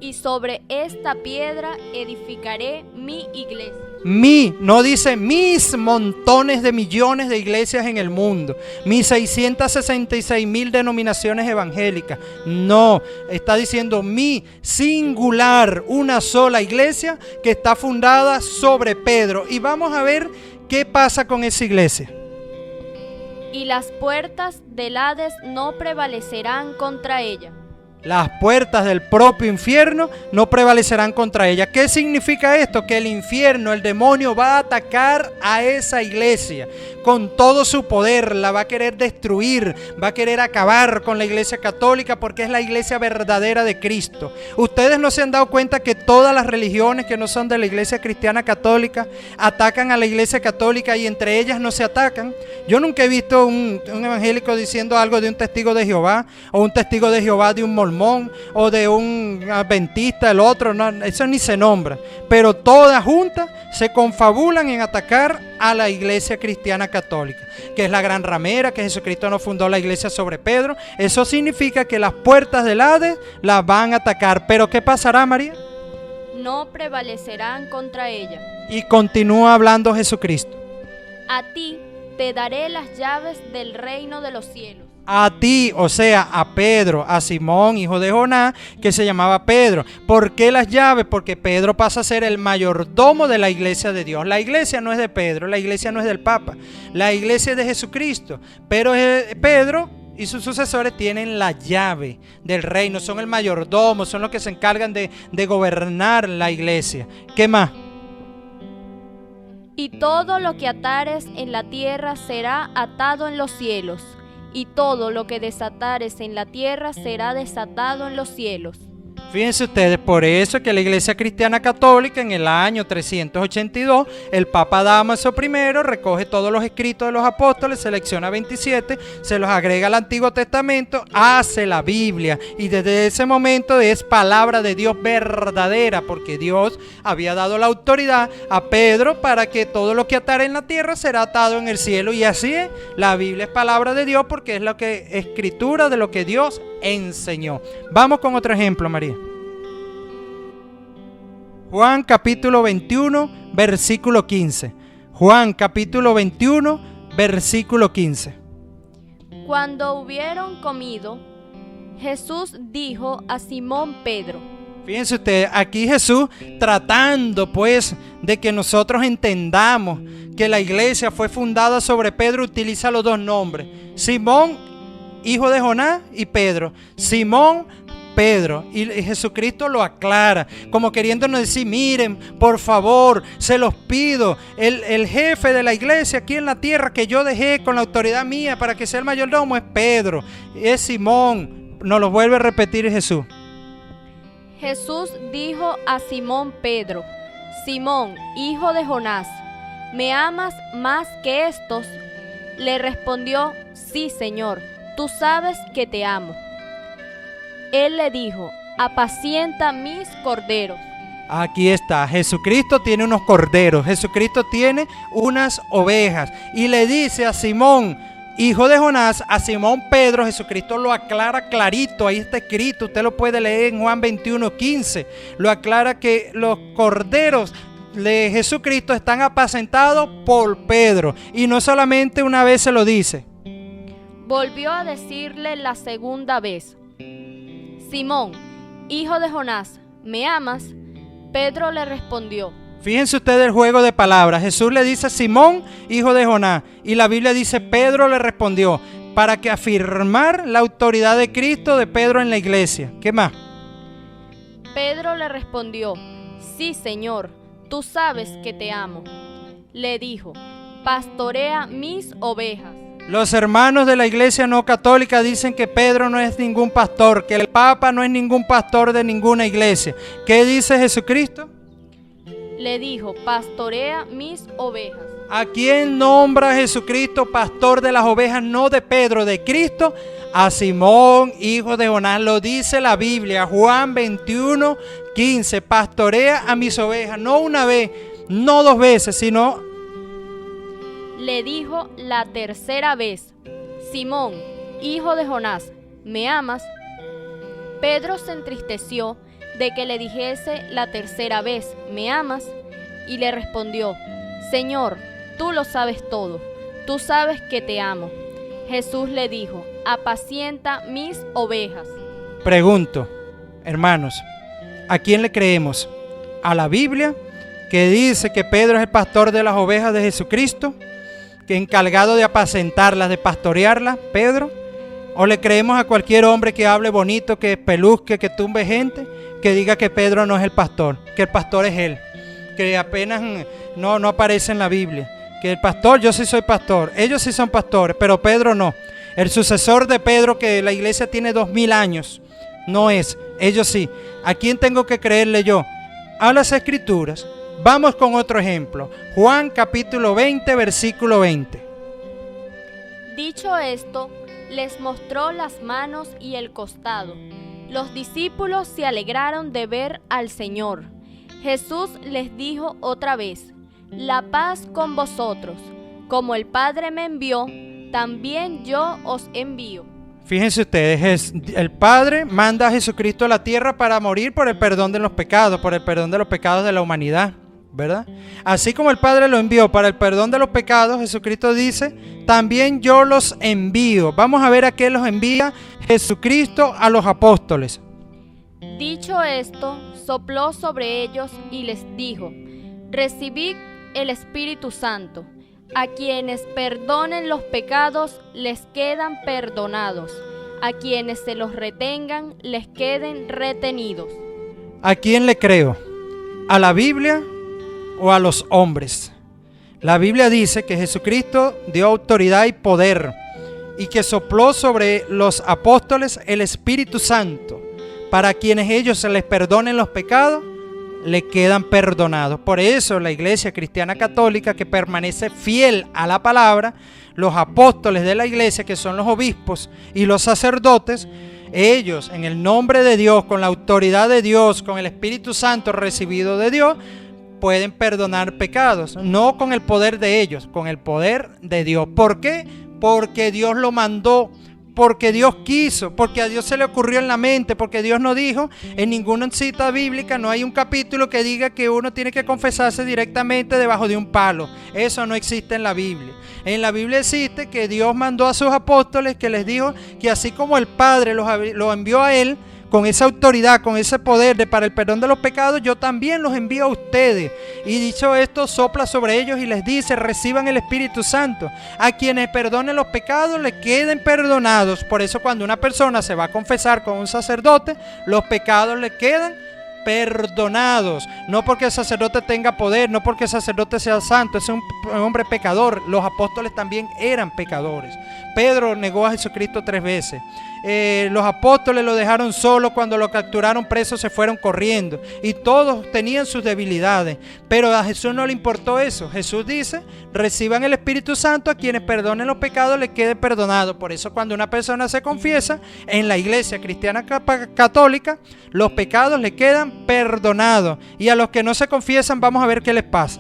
Y sobre esta piedra edificaré mi iglesia. No dice mis montones de millones de iglesias en el mundo, mis 666,000 denominaciones evangélicas. No, está diciendo mi singular, una sola iglesia que está fundada sobre Pedro. Y vamos a ver qué pasa con esa iglesia. Y las puertas del Hades no prevalecerán contra ella. Las puertas del propio infierno no prevalecerán contra ella. ¿Qué significa esto? Que el infierno, el demonio, va a atacar a esa iglesia con todo su poder, la va a querer destruir, va a querer acabar con la iglesia católica, porque es la iglesia verdadera de Cristo. Ustedes no se han dado cuenta que todas las religiones que no son de la iglesia cristiana católica atacan a la iglesia católica y entre ellas no se atacan. Yo nunca he visto un evangélico diciendo algo de un testigo de Jehová o un testigo de Jehová de un mormón mormón o de un adventista, el otro, no, eso ni se nombra. Pero todas juntas se confabulan en atacar a la iglesia cristiana católica, que es la gran ramera, que Jesucristo no fundó la iglesia sobre Pedro. Eso significa que las puertas del Hades la van a atacar. ¿Pero qué pasará, María? No prevalecerán contra ella. Y continúa hablando Jesucristo. A ti te daré las llaves del reino de los cielos. A ti, o sea, a Pedro, a Simón, hijo de Jonás, que se llamaba Pedro. ¿Por qué las llaves? Porque Pedro pasa a ser el mayordomo de la iglesia de Dios. La iglesia no es de Pedro, la iglesia no es del Papa, la iglesia es de Jesucristo. Pero Pedro y sus sucesores tienen la llave del reino, son el mayordomo, son los que se encargan de gobernar la iglesia. ¿Qué más? Y todo lo que atares en la tierra será atado en los cielos, y todo lo que desatares en la tierra será desatado en los cielos. Fíjense ustedes, por eso que la Iglesia Cristiana Católica en el año 382, el Papa Dámaso I recoge todos los escritos de los apóstoles, selecciona 27, se los agrega al Antiguo Testamento, hace la Biblia, y desde ese momento es palabra de Dios verdadera, porque Dios había dado la autoridad a Pedro para que todo lo que atare en la tierra será atado en el cielo, y así es, la Biblia es palabra de Dios porque es lo que escritura de lo que Dios enseñó. Vamos con otro ejemplo, María. Juan capítulo 21, versículo 15. Juan capítulo 21, versículo 15. Cuando hubieron comido, Jesús dijo a Simón Pedro. Fíjense ustedes, aquí Jesús tratando pues de que nosotros entendamos que la iglesia fue fundada sobre Pedro, utiliza los dos nombres. Simón, hijo de Jonás, y Pedro. Simón, Pedro, y Jesucristo lo aclara, como queriéndonos decir, miren, por favor, se los pido, el jefe de la iglesia aquí en la tierra que yo dejé con la autoridad mía para que sea el mayordomo es Pedro, es Simón. Nos lo vuelve a repetir Jesús. Jesús dijo a Simón Pedro, Simón, hijo de Jonás, ¿me amas más que estos? Le respondió, sí, Señor, tú sabes que te amo. Él le dijo, apacienta mis corderos. Aquí está, Jesucristo tiene unos corderos, Jesucristo tiene unas ovejas. Y le dice a Simón, hijo de Jonás, a Simón Pedro, Jesucristo lo aclara clarito, ahí está escrito, usted lo puede leer en Juan 21, 15. Lo aclara que los corderos de Jesucristo están apacentados por Pedro. Y no solamente una vez se lo dice. Volvió a decirle la segunda vez, Simón, hijo de Jonás, ¿me amas? Pedro le respondió. Fíjense ustedes el juego de palabras. Jesús le dice Simón, hijo de Jonás, y la Biblia dice Pedro le respondió, para que afirmar la autoridad de Cristo de Pedro en la iglesia. ¿Qué más? Pedro le respondió, sí, Señor, tú sabes que te amo. Le dijo, pastorea mis ovejas. Los hermanos de la iglesia no católica dicen que Pedro no es ningún pastor, que el Papa no es ningún pastor de ninguna iglesia. ¿Qué dice Jesucristo? Le dijo, pastorea mis ovejas. ¿A quién nombra Jesucristo pastor de las ovejas? No de Pedro, de Cristo. A Simón, hijo de Jonás, lo dice la Biblia, Juan 21, 15. Pastorea a mis ovejas, no una vez, no dos veces, sino... Le dijo la tercera vez, Simón, hijo de Jonás, ¿me amas? Pedro se entristeció de que le dijese la tercera vez, ¿me amas? Y le respondió, Señor, tú lo sabes todo, tú sabes que te amo. Jesús le dijo, apacienta mis ovejas. Pregunto, hermanos, ¿a quién le creemos? ¿A la Biblia, que dice que Pedro es el pastor de las ovejas de Jesucristo, que encargado de apacentarlas, de pastorearlas, Pedro? ¿O le creemos a cualquier hombre que hable bonito, que peluzque, que tumbe gente, que diga que Pedro no es el pastor, que el pastor es él, que apenas no aparece en la Biblia, que el pastor, yo sí soy pastor, ellos sí son pastores, pero Pedro no? El sucesor de Pedro, que la iglesia tiene 2000 años, no es, ellos sí. ¿A quién tengo que creerle yo? A las Escrituras. Vamos con otro ejemplo. Juan capítulo 20, versículo 20. Dicho esto, les mostró las manos y el costado. Los discípulos se alegraron de ver al Señor. Jesús les dijo otra vez: la paz con vosotros. Como el Padre me envió, también yo os envío. Fíjense ustedes, el Padre manda a Jesucristo a la tierra para morir por el perdón de los pecados, por el perdón de los pecados de la humanidad, ¿verdad? Así como el Padre lo envió para el perdón de los pecados, Jesucristo dice: también yo los envío. Vamos a ver a qué los envía Jesucristo a los apóstoles. Dicho esto, sopló sobre ellos y les dijo: recibid el Espíritu Santo. A quienes perdonen los pecados les quedan perdonados. A quienes se los retengan les queden retenidos. ¿A quién le creo? ¿A la Biblia o a los hombres? La Biblia dice que Jesucristo dio autoridad y poder y que sopló sobre los apóstoles el Espíritu Santo. Para quienes ellos se les perdonen los pecados, le quedan perdonados. Por eso la Iglesia Cristiana Católica, que permanece fiel a la palabra, los apóstoles de la Iglesia, que son los obispos y los sacerdotes, ellos en el nombre de Dios, con la autoridad de Dios, con el Espíritu Santo recibido de Dios, pueden perdonar pecados, no con el poder de ellos, con el poder de Dios. ¿Por qué? Porque Dios lo mandó, porque Dios quiso, porque a Dios se le ocurrió en la mente, porque Dios no dijo en ninguna cita bíblica, no hay un capítulo que diga que uno tiene que confesarse directamente debajo de un palo. Eso no existe en la Biblia. En la Biblia existe que Dios mandó a sus apóstoles, que les dijo que así como el Padre los envió a Él, con esa autoridad, con ese poder para el perdón de los pecados, yo también los envío a ustedes. Y dicho esto, sopla sobre ellos y les dice: reciban el Espíritu Santo. A quienes perdonen los pecados les queden perdonados. Por eso cuando una persona se va a confesar con un sacerdote, los pecados le quedan perdonados. No porque el sacerdote tenga poder, no porque el sacerdote sea santo, es un hombre pecador. Los apóstoles también eran pecadores. Pedro negó a Jesucristo 3 veces. Los apóstoles lo dejaron solo, cuando lo capturaron preso se fueron corriendo, y todos tenían sus debilidades, pero a Jesús no le importó eso. Jesús dice: reciban el Espíritu Santo, a quienes perdonen los pecados les quede perdonado. Por eso cuando una persona se confiesa en la Iglesia Cristiana Católica, los pecados le quedan perdonados, y a los que no se confiesan vamos a ver qué les pasa.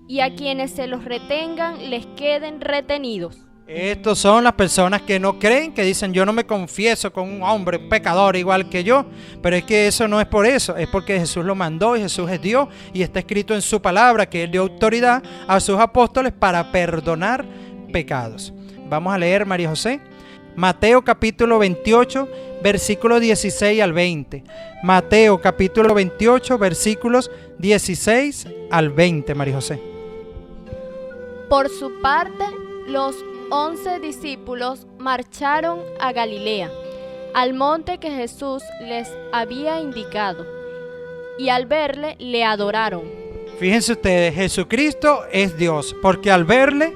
Y a quienes se los retengan les queden retenidos. Estos son las personas que no creen, que dicen: yo no me confieso con un hombre pecador igual que yo. Pero es que eso no es por eso, es porque Jesús lo mandó y Jesús es Dios, y está escrito en su palabra que Él dio autoridad a sus apóstoles para perdonar pecados. Vamos a leer, María José, Mateo capítulo 28, versículos 16 al 20. Mateo capítulo 28, versículos 16 al 20, María José. Por su parte, los 11 discípulos marcharon a Galilea, al monte que Jesús les había indicado, y al verle le adoraron. Fíjense ustedes, Jesucristo es Dios, porque al verle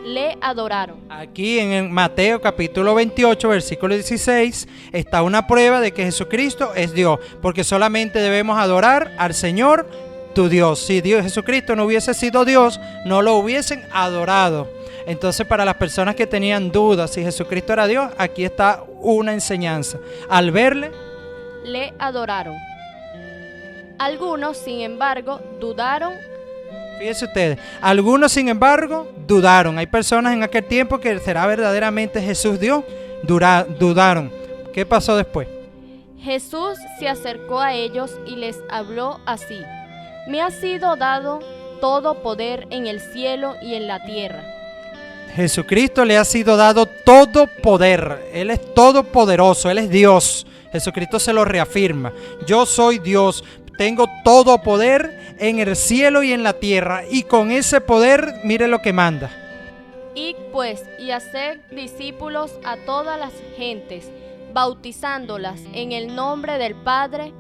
le adoraron. Aquí en Mateo capítulo 28, versículo 16, está una prueba de que Jesucristo es Dios, porque solamente debemos adorar al Señor, tu Dios. Si Dios Jesucristo no hubiese sido Dios, no lo hubiesen adorado. Entonces, para las personas que tenían dudas si Jesucristo era Dios, aquí está una enseñanza. Al verle, le adoraron. Algunos, sin embargo, dudaron. Fíjense ustedes, algunos, sin embargo, dudaron. Hay personas en aquel tiempo que será verdaderamente Jesús Dios, dudaron. ¿Qué pasó después? Jesús se acercó a ellos y les habló así: me ha sido dado todo poder en el cielo y en la tierra. Jesucristo le ha sido dado todo poder. Él es todopoderoso, Él es Dios. Jesucristo se lo reafirma: yo soy Dios, tengo todo poder en el cielo y en la tierra, y con ese poder, mire lo que manda. Id pues y haced discípulos a todas las gentes, bautizándolas en el nombre del Padre,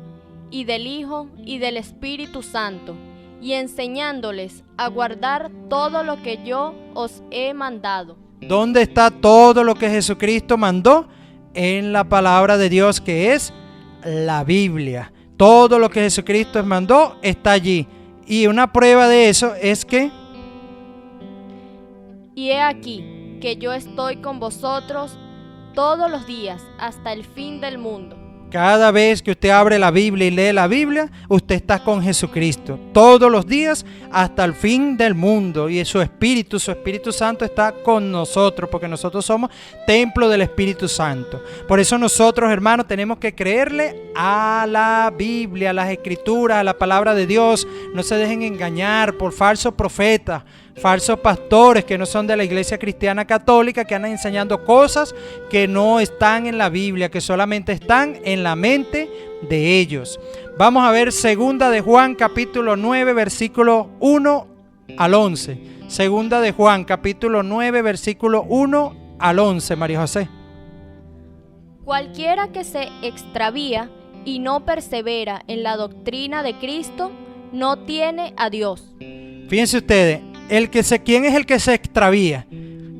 y del Hijo, y del Espíritu Santo, y enseñándoles a guardar todo lo que yo os he mandado. ¿Dónde está todo lo que Jesucristo mandó? En la palabra de Dios, que es la Biblia. Todo lo que Jesucristo mandó está allí. Y una prueba de eso es que: y he aquí que yo estoy con vosotros todos los días hasta el fin del mundo. Cada vez que usted abre la Biblia y lee la Biblia, usted está con Jesucristo. Todos los días hasta el fin del mundo. Y su Espíritu Santo está con nosotros, porque nosotros somos templo del Espíritu Santo. Por eso nosotros, hermanos, tenemos que creerle a la Biblia, a las Escrituras, a la palabra de Dios. No se dejen engañar por falsos profetas, falsos pastores que no son de la Iglesia Cristiana Católica, que andan enseñando cosas que no están en la Biblia, que solamente están en la mente de ellos. Vamos a ver segunda de Juan capítulo 9 versículo 1 al 11. Segunda de Juan capítulo 9 versículo 1 al 11, María José. Cualquiera que se extravía y no persevera en la doctrina de Cristo no tiene a Dios. Fíjense ustedes, ¿quién es el que se extravía?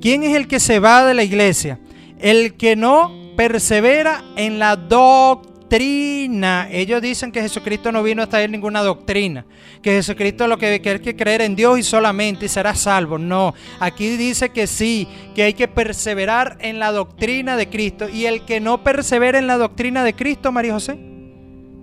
¿Quién es el que se va de la iglesia? El que no persevera en la doctrina. Ellos dicen que Jesucristo no vino a traer ninguna doctrina, que Jesucristo lo que hay que creer en Dios y solamente, y será salvo. No, aquí dice que sí, que hay que perseverar en la doctrina de Cristo. Y el que no persevera en la doctrina de Cristo, María José,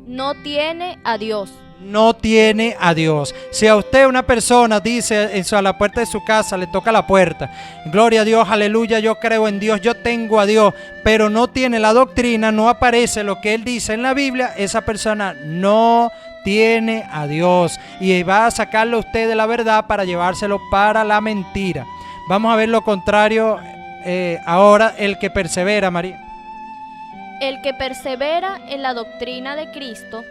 no tiene a Dios. No tiene a Dios. Si a usted una persona dice a la puerta de su casa, le toca la puerta, gloria a Dios, aleluya, yo creo en Dios, yo tengo a Dios, pero no tiene la doctrina, no aparece lo que él dice en la Biblia, esa persona no tiene a Dios y va a sacarlo a usted de la verdad para llevárselo para la mentira. Vamos a ver lo contrario ahora, el que persevera, María. El que persevera en la doctrina de Cristo,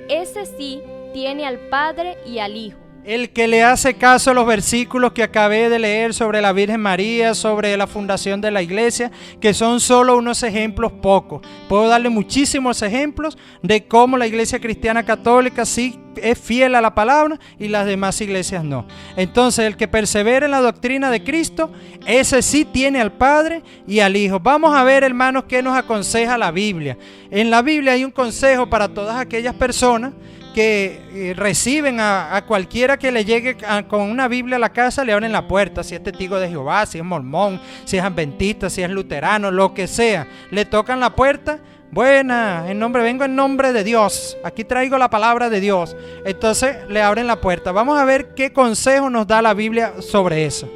ese sí tiene al Padre y al Hijo. El que le hace caso a los versículos que acabé de leer sobre la Virgen María, sobre la fundación de la iglesia, que son solo unos ejemplos pocos. Puedo darle muchísimos ejemplos de cómo la Iglesia Cristiana Católica sí es fiel a la palabra y las demás iglesias no. Entonces, el que persevera en la doctrina de Cristo, ese sí tiene al Padre y al Hijo. Vamos a ver, hermanos, qué nos aconseja la Biblia. En la Biblia hay un consejo para todas aquellas personas que reciben a cualquiera que le llegue con una Biblia a la casa, le abren la puerta, si es testigo de Jehová, si es mormón, si es adventista, si es luterano, lo que sea, le tocan la puerta. Buena, vengo en nombre de Dios, aquí traigo la palabra de Dios. Entonces le abren la puerta. Vamos a ver qué consejo nos da la Biblia sobre eso.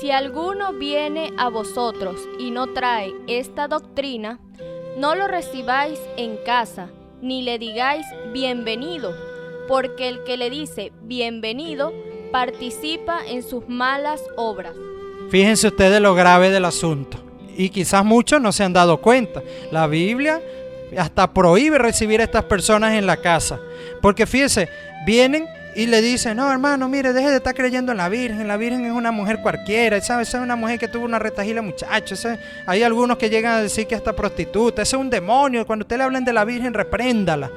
Si alguno viene a vosotros y no trae esta doctrina, no lo recibáis en casa, ni le digáis bienvenido, porque el que le dice bienvenido participa en sus malas obras. Fíjense ustedes lo grave del asunto, y quizás muchos no se han dado cuenta. La Biblia hasta prohíbe recibir a estas personas en la casa, porque fíjense, vienen y le dicen: no, hermano, mire, deje de estar creyendo en la Virgen es una mujer cualquiera, ¿sabe? Esa es una mujer que tuvo una retajila, muchacho. Hay algunos que llegan a decir que hasta prostituta, ese es un demonio, cuando usted le hablen de la Virgen, repréndala.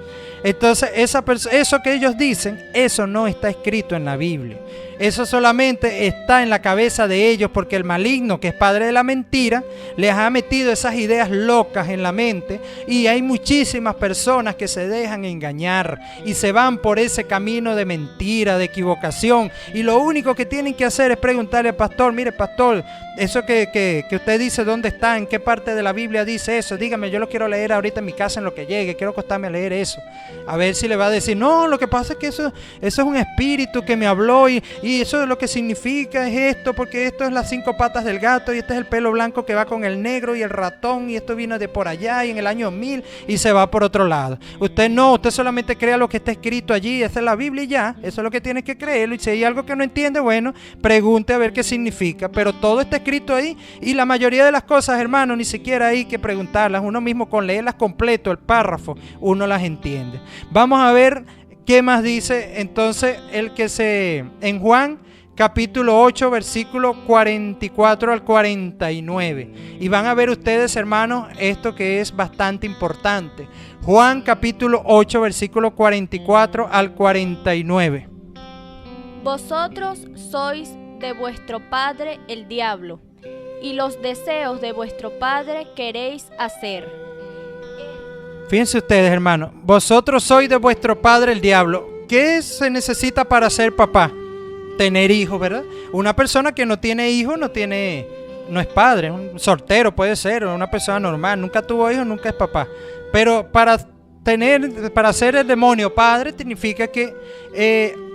Entonces, eso que ellos dicen, eso no está escrito en la Biblia. Eso solamente está en la cabeza de ellos, porque el maligno, que es padre de la mentira, les ha metido esas ideas locas en la mente, y hay muchísimas personas que se dejan engañar y se van por ese camino de mentira, de equivocación, y lo único que tienen que hacer es preguntarle al pastor: mire, pastor, eso que usted dice, ¿dónde está? ¿En qué parte de la Biblia dice eso? Dígame, yo lo quiero leer ahorita en mi casa en lo que llegue, quiero acostarme a leer eso. A ver si le va a decir: no, lo que pasa es que eso es un espíritu que me habló y eso es lo que significa es esto, porque esto es las 5 patas del gato y este es el pelo blanco que va con el negro y el ratón y esto vino de por allá y en el año 1000 y se va por otro lado. Usted solamente crea lo que está escrito allí, esa es la Biblia y ya, eso es lo que tiene que creerlo, y si hay algo que no entiende, bueno, pregunte a ver qué significa, pero todo está escrito ahí, y la mayoría de las cosas, hermano, ni siquiera hay que preguntarlas, uno mismo con leerlas completo, el párrafo, uno las entiende. Vamos a ver qué más dice entonces en Juan capítulo 8 versículo 44 al 49, y van a ver ustedes, hermanos, esto que es bastante importante. Juan capítulo 8 versículo 44 al 49. Vosotros sois de vuestro padre el diablo, y los deseos de vuestro padre queréis hacer. Fíjense ustedes, hermanos, vosotros sois de vuestro padre el diablo. ¿Qué se necesita para ser papá? Tener hijos, ¿verdad? Una persona que no tiene hijos no tiene no es padre, un soltero puede ser, una persona normal, nunca tuvo hijos, nunca es papá. Pero para ser el demonio padre significa que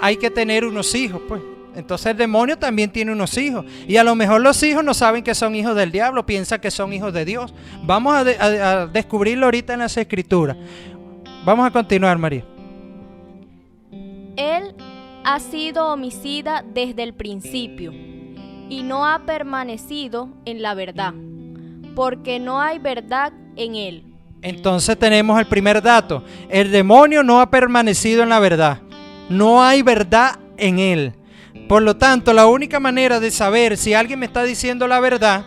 hay que tener unos hijos, pues. Entonces el demonio también tiene unos hijos. Y a lo mejor los hijos no saben que son hijos del diablo, piensan que son hijos de Dios. Vamos a descubrirlo ahorita en las Escrituras. Vamos a continuar, María. Él ha sido homicida desde el principio y no ha permanecido en la verdad, porque no hay verdad en él. Entonces tenemos el primer dato. El demonio no ha permanecido en la verdad. No hay verdad en él. Por lo tanto, la única manera de saber si alguien me está diciendo la verdad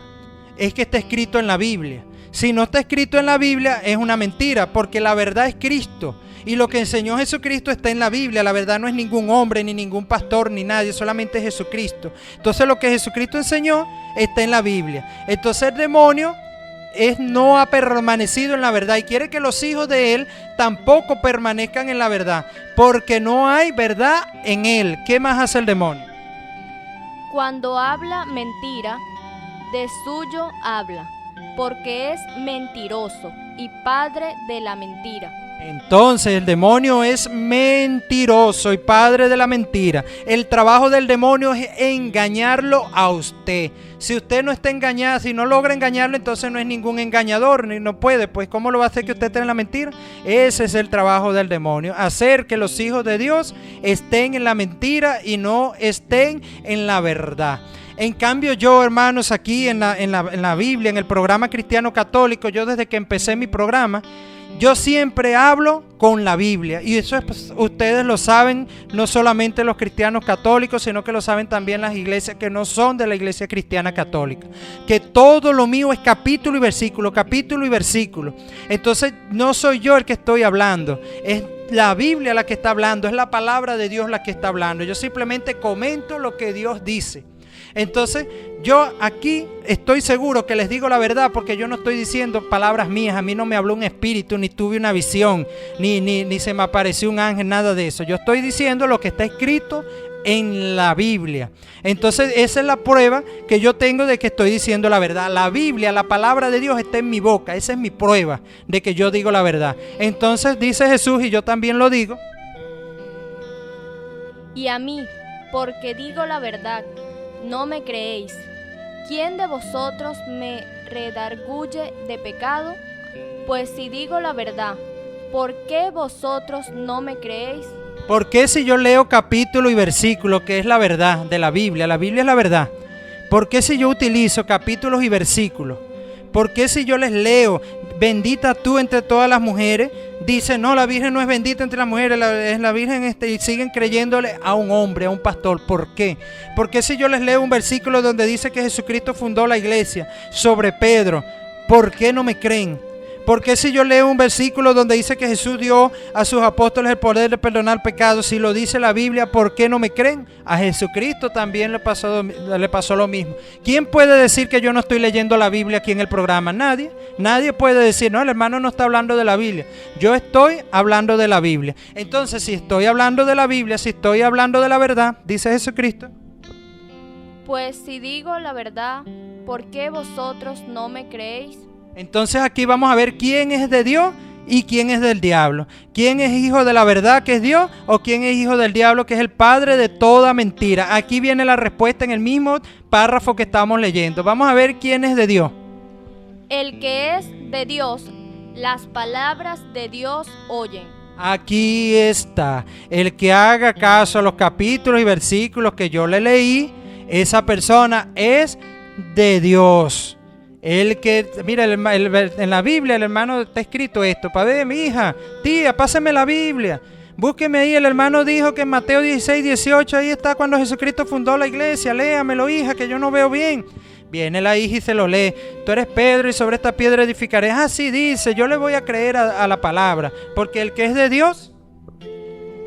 es que está escrito en la Biblia. Si no está escrito en la Biblia, es una mentira, porque la verdad es Cristo. Y lo que enseñó Jesucristo está en la Biblia. La verdad no es ningún hombre, ni ningún pastor, ni nadie, solamente Jesucristo. Entonces lo que Jesucristo enseñó está en la Biblia. Entonces el demonio no ha permanecido en la verdad y quiere que los hijos de él tampoco permanezcan en la verdad, porque no hay verdad en él. ¿Qué más hace el demonio? Cuando habla mentira, de suyo habla, porque es mentiroso y padre de la mentira. Entonces el demonio es mentiroso y padre de la mentira. El trabajo del demonio es engañarlo a usted. Si usted no está engañado, si no logra engañarlo, entonces no es ningún engañador, ni no puede. Pues ¿cómo lo va a hacer que usted esté en la mentira? Ese es el trabajo del demonio, hacer que los hijos de Dios estén en la mentira y no estén en la verdad. En cambio yo, hermanos, aquí en la Biblia, en el programa Cristiano Católico, yo desde que empecé mi programa, yo siempre hablo con la Biblia, y eso pues, ustedes lo saben, no solamente los cristianos católicos, sino que lo saben también las iglesias que no son de la iglesia cristiana católica, que todo lo mío es capítulo y versículo, capítulo y versículo. Entonces no soy yo el que estoy hablando, es la Biblia la que está hablando, es la palabra de Dios la que está hablando. Yo simplemente comento lo que Dios dice. Entonces yo aquí estoy seguro que les digo la verdad, porque yo no estoy diciendo palabras mías. A mí no me habló un espíritu, ni tuve una visión, ni se me apareció un ángel, nada de eso. Yo estoy diciendo lo que está escrito en la Biblia. Entonces esa es la prueba que yo tengo de que estoy diciendo la verdad. La Biblia, la palabra de Dios está en mi boca. Esa es mi prueba de que yo digo la verdad. Entonces dice Jesús, y yo también lo digo: y a mí, porque digo la verdad, no me creéis. ¿Quién de vosotros me redarguye de pecado? Pues si digo la verdad, ¿por qué vosotros no me creéis? ¿Por qué si yo leo capítulo y versículo, que es la verdad de la Biblia es la verdad? ¿Por qué si yo utilizo capítulos y versículos? ¿Por qué si yo les leo, bendita tú entre todas las mujeres? Dice, no, la Virgen no es bendita entre las mujeres, es la Virgen, y siguen creyéndole a un hombre, a un pastor. ¿Por qué? Porque si yo les leo un versículo donde dice que Jesucristo fundó la iglesia sobre Pedro, ¿por qué no me creen? ¿Por qué si yo leo un versículo donde dice que Jesús dio a sus apóstoles el poder de perdonar pecados, si lo dice la Biblia, ¿por qué no me creen? A Jesucristo también le pasó lo mismo. ¿Quién puede decir que yo no estoy leyendo la Biblia aquí en el programa? Nadie. Nadie puede decir, no, el hermano no está hablando de la Biblia. Yo estoy hablando de la Biblia. Entonces, si estoy hablando de la Biblia, si estoy hablando de la verdad, dice Jesucristo: pues si digo la verdad, ¿por qué vosotros no me creéis? Entonces aquí vamos a ver quién es de Dios y quién es del diablo. ¿Quién es hijo de la verdad, que es Dios, o quién es hijo del diablo, que es el padre de toda mentira? Aquí viene la respuesta en el mismo párrafo que estamos leyendo. Vamos a ver quién es de Dios. El que es de Dios, las palabras de Dios oyen. Aquí está. El que haga caso a los capítulos y versículos que yo le leí, esa persona es de Dios. El que, mira, en la Biblia el hermano está escrito esto: para ver, mi hija, tía, pásame la Biblia, búsqueme ahí. El hermano dijo que en Mateo 16, 18, ahí está cuando Jesucristo fundó la iglesia. Léamelo, hija, que yo no veo bien. Viene la hija y se lo lee: tú eres Pedro y sobre esta piedra edificaré. Así dice, yo le voy a creer a la palabra, porque el que es de Dios,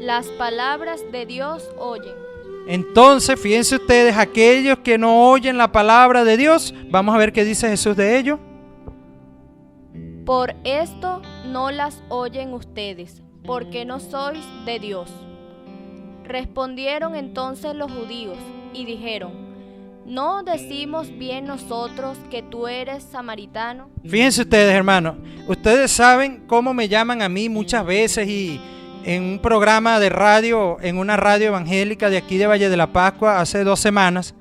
las palabras de Dios oyen. Entonces, fíjense ustedes, aquellos que no oyen la palabra de Dios, vamos a ver qué dice Jesús de ellos. Por esto no las oyen ustedes, porque no sois de Dios. Respondieron entonces los judíos y dijeron: ¿No decimos bien nosotros que tú eres samaritano? Fíjense ustedes, hermanos, ustedes saben cómo me llaman a mí muchas veces y en un programa de radio, en una radio evangélica de aquí de Valle de la Pascua hace 2 semanas,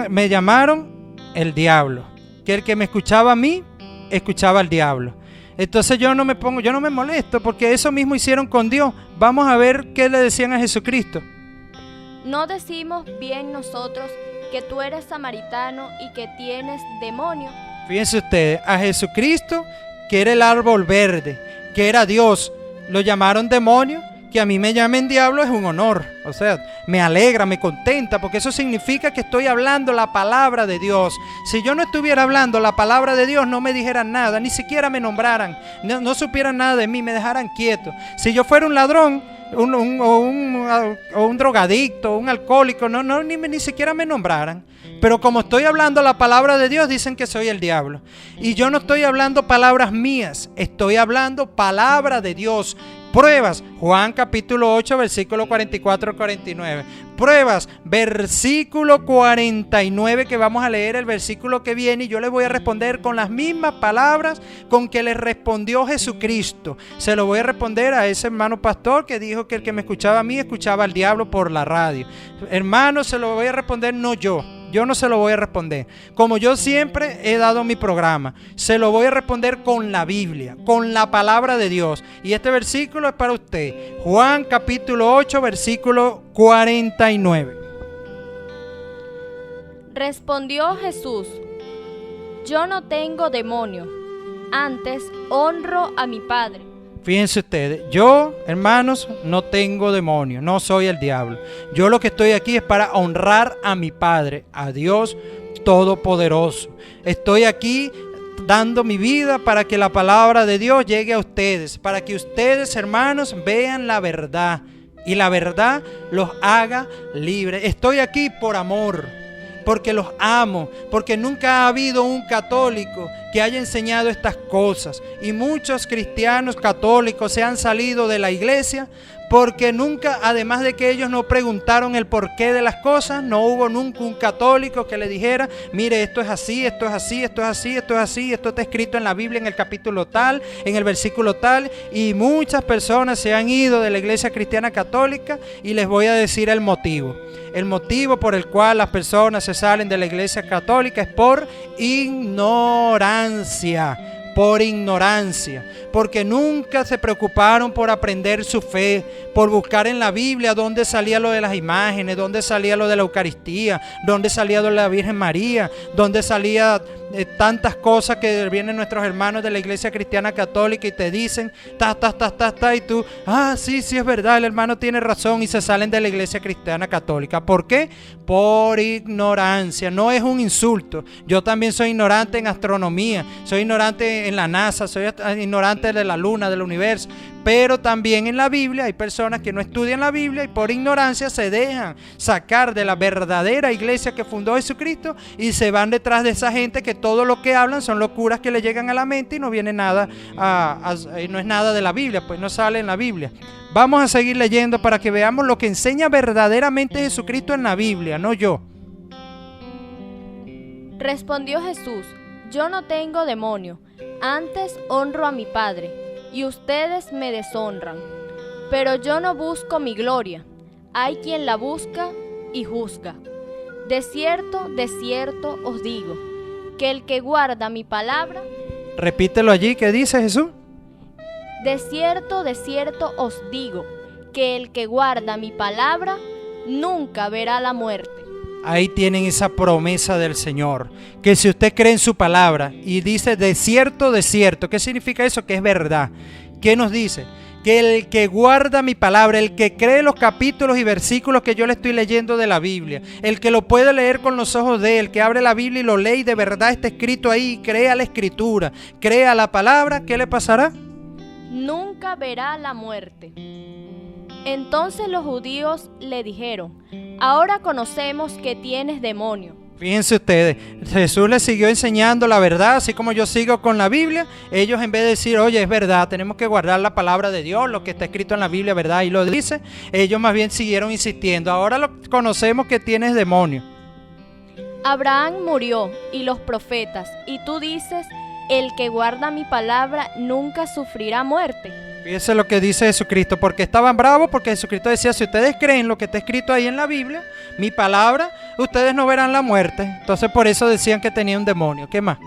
me llamaron el diablo, que el que me escuchaba a mí, escuchaba al diablo. Entonces yo no me molesto porque eso mismo hicieron con Dios. Vamos a ver qué le decían a Jesucristo. ¿No decimos bien nosotros que tú eres samaritano y que tienes demonio? Fíjense ustedes, a Jesucristo, que era el árbol verde, que era Dios, lo llamaron demonio. Que a mí me llamen diablo es un honor, o sea, me alegra, me contenta, porque eso significa que estoy hablando la palabra de Dios. Si yo no estuviera hablando la palabra de Dios, no me dijeran nada, ni siquiera me nombraran, no supieran nada de mí, me dejaran quieto. Si yo fuera un ladrón, un drogadicto, un alcohólico, ni siquiera me nombraran. Pero como estoy hablando la palabra de Dios, dicen que soy el diablo. Y yo no estoy hablando palabras mías, estoy hablando palabra de Dios. Pruebas, Juan capítulo 8, versículo 44 al 49. Pruebas, versículo 49, que vamos a leer el versículo que viene, y yo les voy a responder con las mismas palabras con que les respondió Jesucristo. Se lo voy a responder a ese hermano pastor que dijo que el que me escuchaba a mí, escuchaba al diablo por la radio. Hermano, se lo voy a responder no yo. Yo no se lo voy a responder. Como yo siempre he dado mi programa, se lo voy a responder con la Biblia, con la palabra de Dios. Y este versículo es para usted. Juan capítulo 8, versículo 49. Respondió Jesús: yo no tengo demonio, antes honro a mi Padre. Fíjense ustedes, yo, hermanos, no tengo demonio, no soy el diablo. Yo lo que estoy aquí es para honrar a mi Padre, a Dios Todopoderoso. Estoy aquí dando mi vida para que la palabra de Dios llegue a ustedes, para que ustedes, hermanos, vean la verdad y la verdad los haga libres. Estoy aquí por amor, porque los amo, porque nunca ha habido un católico que haya enseñado estas cosas. Y muchos cristianos católicos se han salido de la iglesia porque nunca, además de que ellos no preguntaron el porqué de las cosas, no hubo nunca un católico que le dijera: mire, esto es así, esto es así, esto es así, esto es así, esto está escrito en la Biblia en el capítulo tal, en el versículo tal. Y muchas personas se han ido de la iglesia cristiana católica, y les voy a decir el motivo. El motivo por el cual las personas se salen de la iglesia católica es por ignorancia. Por ignorancia, porque nunca se preocuparon por aprender su fe, por buscar en la Biblia dónde salía lo de las imágenes, dónde salía lo de la Eucaristía, dónde salía lo de la Virgen María, dónde salía tantas cosas que vienen nuestros hermanos de la iglesia cristiana católica y te dicen y tú, sí es verdad, el hermano tiene razón, y se salen de la iglesia cristiana católica. ¿Por qué? Por ignorancia. No es un insulto. Yo también soy ignorante en astronomía, soy ignorante en la NASA, soy ignorante de la luna, del universo, pero también en la Biblia hay personas que no estudian la Biblia y por ignorancia se dejan sacar de la verdadera iglesia que fundó Jesucristo y se van detrás de esa gente que todo lo que hablan son locuras que le llegan a la mente y no viene nada, no es nada de la Biblia, pues no sale en la Biblia. Vamos a seguir leyendo para que veamos lo que enseña verdaderamente Jesucristo en la Biblia, no yo. Respondió Jesús: yo no tengo demonio, antes honro a mi Padre, y ustedes me deshonran. Pero yo no busco mi gloria, hay quien la busca y juzga. De cierto os digo, que el que guarda mi palabra... Repítelo allí, ¿qué dice Jesús? De cierto os digo, que el que guarda mi palabra nunca verá la muerte. Ahí tienen esa promesa del Señor, que si usted cree en su palabra y dice de cierto, ¿qué significa eso? Que es verdad. ¿Qué nos dice? Que el que guarda mi palabra, el que cree los capítulos y versículos que yo le estoy leyendo de la Biblia, el que lo puede leer con los ojos de él, que abre la Biblia y lo lee y de verdad está escrito ahí, crea la escritura, crea la palabra, ¿qué le pasará? Nunca verá la muerte. Entonces los judíos le dijeron: ahora conocemos que tienes demonio. Fíjense ustedes, Jesús les siguió enseñando la verdad, así como yo sigo con la Biblia. Ellos, en vez de decir, oye, es verdad, tenemos que guardar la palabra de Dios, lo que está escrito en la Biblia, verdad, y lo dice, ellos más bien siguieron insistiendo: ahora lo conocemos que tienes demonio. Abraham murió y los profetas, y tú dices, el que guarda mi palabra nunca sufrirá muerte. Fíjense lo que dice Jesucristo, porque estaban bravos, porque Jesucristo decía, si ustedes creen lo que está escrito ahí en la Biblia, mi palabra, ustedes no verán la muerte. Entonces por eso decían que tenía un demonio. ¿Qué más?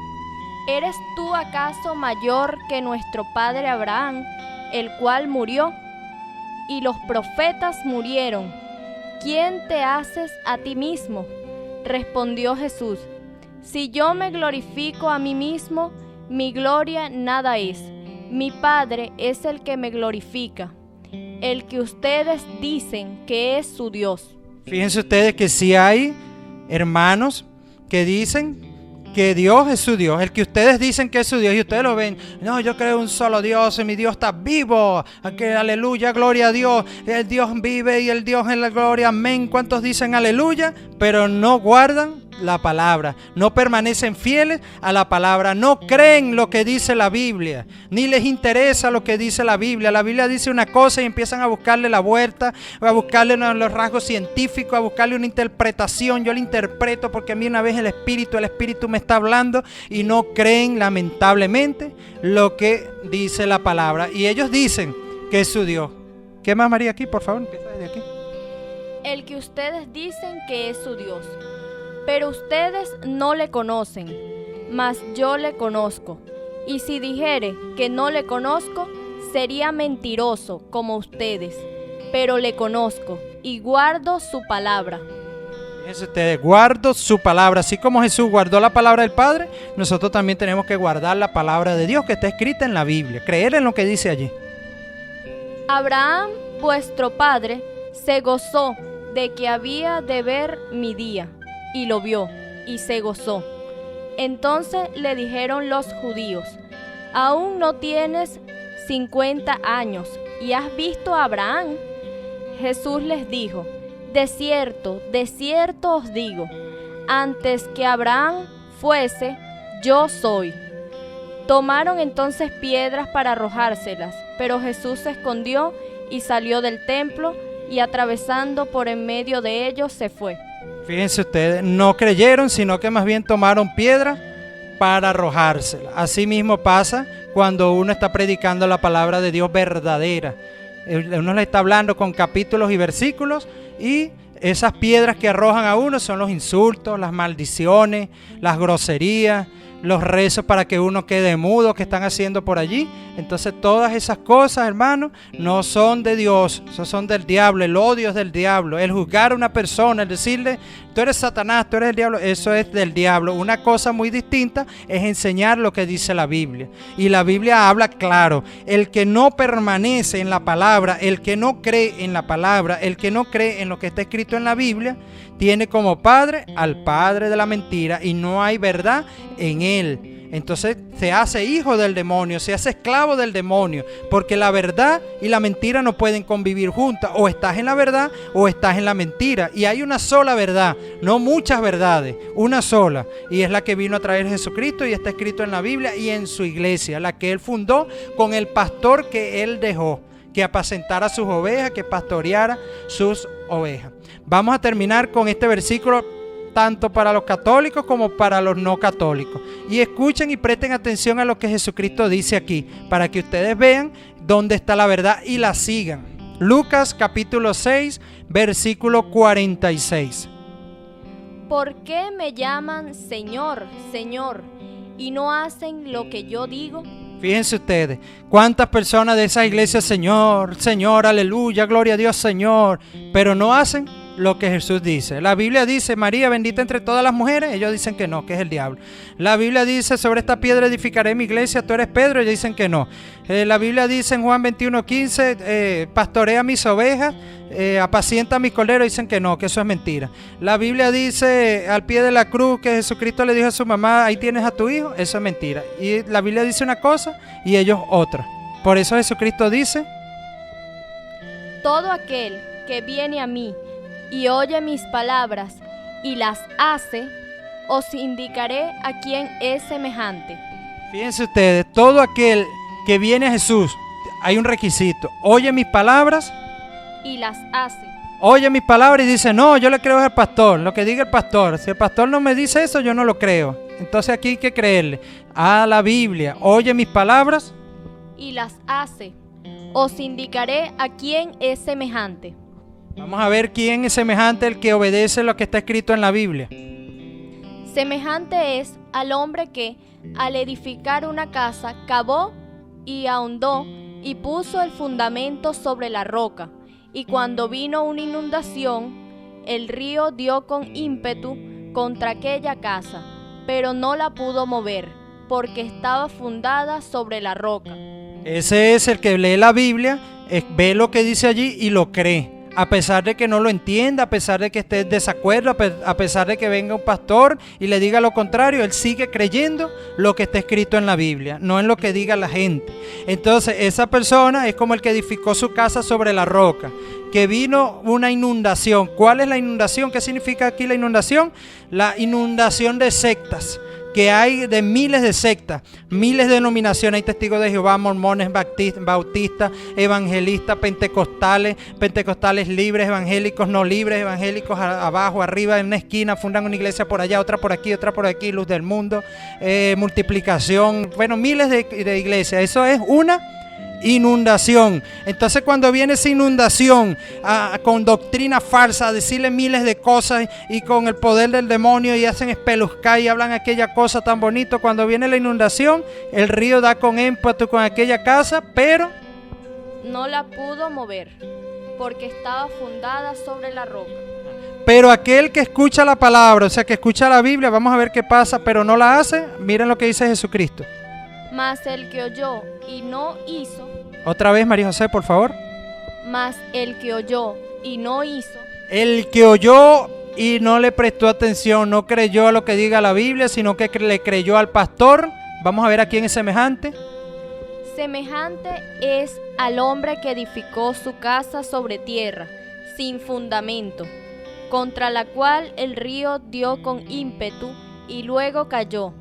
¿Eres tú acaso mayor que nuestro padre Abraham, el cual murió? Y los profetas murieron. ¿Quién te haces a ti mismo? Respondió Jesús, si yo me glorifico a mí mismo, mi gloria nada es. Mi Padre es el que me glorifica, el que ustedes dicen que es su Dios. Fíjense ustedes que sí hay hermanos que dicen que Dios es su Dios, el que ustedes dicen que es su Dios, y ustedes lo ven, no, yo creo en un solo Dios, y mi Dios está vivo, que aleluya, gloria a Dios, el Dios vive y el Dios en la gloria, amén. ¿Cuántos dicen aleluya? Pero no guardan la palabra, no permanecen fieles a la palabra, no creen lo que dice la Biblia, ni les interesa lo que dice la Biblia. La Biblia dice una cosa y empiezan a buscarle la vuelta, a buscarle los rasgos científicos, a buscarle una interpretación. Yo la interpreto porque a mí una vez el Espíritu me está hablando, y no creen lamentablemente lo que dice la palabra, y ellos dicen que es su Dios. ¿Qué más, María, aquí, por favor? Empieza desde aquí. El que ustedes dicen que es su Dios. Pero ustedes no le conocen, mas yo le conozco. Y si dijere que no le conozco, sería mentiroso como ustedes. Pero le conozco y guardo su palabra. Fíjense ustedes, guardo su palabra. Así como Jesús guardó la palabra del Padre, nosotros también tenemos que guardar la palabra de Dios que está escrita en la Biblia. Creer en lo que dice allí. Abraham, vuestro padre, se gozó de que había de ver mi día. Y lo vio, y se gozó. Entonces le dijeron los judíos, ¿aún no tienes 50 años y has visto a Abraham? Jesús les dijo, de cierto os digo, antes que Abraham fuese, yo soy. Tomaron entonces piedras para arrojárselas, pero Jesús se escondió y salió del templo, y atravesando por en medio de ellos se fue. Fíjense ustedes, no creyeron, sino que más bien tomaron piedra para arrojársela. Así mismo pasa cuando uno está predicando la palabra de Dios verdadera. Uno le está hablando con capítulos y versículos, y esas piedras que arrojan a uno son los insultos, las maldiciones, las groserías, los rezos para que uno quede mudo que están haciendo por allí. Entonces todas esas cosas, hermanos, no son de Dios, eso son del diablo. El odio es del diablo, el juzgar a una persona, el decirle tú eres Satanás, tú eres el diablo, eso es del diablo. Una cosa muy distinta es enseñar lo que dice la Biblia, y la Biblia habla claro. El que no permanece en la palabra, el que no cree en la palabra, el que no cree en lo que está escrito en la Biblia, tiene como padre al padre de la mentira, y no hay verdad en él. Entonces se hace hijo del demonio, se hace esclavo del demonio, porque la verdad y la mentira no pueden convivir juntas. O estás en la verdad o estás en la mentira, y hay una sola verdad, no muchas verdades, una sola, y es la que vino a traer Jesucristo, y está escrito en la Biblia y en su iglesia, la que él fundó con el pastor que él dejó, que apacentara sus ovejas, que pastoreara sus ovejas. Vamos a terminar con este versículo tanto para los católicos como para los no católicos, y escuchen y presten atención a lo que Jesucristo dice aquí, para que ustedes vean dónde está la verdad y la sigan. Lucas capítulo 6 versículo 46. ¿Por qué me llaman Señor, Señor, y no hacen lo que yo digo? Fíjense ustedes, cuántas personas de esa iglesia, Señor, Señor, aleluya, gloria a Dios, Señor, pero no hacen lo que Jesús dice. La Biblia dice, María bendita entre todas las mujeres, ellos dicen que no, que es el diablo. La Biblia dice, sobre esta piedra edificaré mi iglesia, tú eres Pedro, ellos dicen que no. La Biblia dice en Juan 21:15, pastorea mis ovejas, apacienta mis corderos, dicen que no, que eso es mentira. La Biblia dice al pie de la cruz que Jesucristo le dijo a su mamá, ahí tienes a tu hijo, eso es mentira. Y la Biblia dice una cosa y ellos otra. Por eso Jesucristo dice, todo aquel que viene a mí y oye mis palabras y las hace, os indicaré a quién es semejante. Fíjense ustedes, todo aquel que viene a Jesús, hay un requisito, oye mis palabras y las hace. oye mis palabras y dice, no, yo le creo al pastor, lo que diga el pastor. Si el pastor no me dice eso, yo no lo creo. Entonces aquí hay que creerle a la Biblia. Oye mis palabras y las hace. Os indicaré a quién es semejante. Vamos a ver quién es semejante el que obedece lo que está escrito en la Biblia. Semejante es al hombre que, al edificar una casa, cavó y ahondó y puso el fundamento sobre la roca. Y cuando vino una inundación, el río dio con ímpetu contra aquella casa, pero no la pudo mover, porque estaba fundada sobre la roca. Ese es el que lee la Biblia, ve lo que dice allí y lo cree. A pesar de que no lo entienda, a pesar de que esté en desacuerdo, a pesar de que venga un pastor y le diga lo contrario, él sigue creyendo lo que está escrito en la Biblia, no en lo que diga la gente. Entonces esa persona es como el que edificó su casa sobre la roca, que vino una inundación. ¿Cuál es la inundación? ¿Qué significa aquí la inundación? La inundación de sectas que hay, de miles de sectas, miles de denominaciones. Hay testigos de Jehová, mormones, bautistas, evangelistas, pentecostales libres, evangélicos no libres, evangélicos abajo, arriba, en una esquina, fundan una iglesia por allá, otra por aquí, luz del mundo, multiplicación, bueno, miles de iglesias. Eso es una inundación. Entonces cuando viene esa inundación con doctrina falsa, a decirle miles de cosas y con el poder del demonio, y hacen espeluzcar y hablan aquella cosa tan bonito, cuando viene la inundación, el río da con ímpetu con aquella casa, pero no la pudo mover, porque estaba fundada sobre la roca. Pero aquel que escucha la palabra, o sea, que escucha la Biblia, vamos a ver qué pasa, pero no la hace. Miren lo que dice Jesucristo. Mas el que oyó y no hizo. Otra vez, María José, por favor. Mas el que oyó y no hizo. El que oyó y no le prestó atención, no creyó a lo que diga la Biblia, sino que le creyó al pastor. Vamos a ver a quién es semejante. Semejante es al hombre que edificó su casa sobre tierra, sin fundamento, contra la cual el río dio con ímpetu y luego cayó.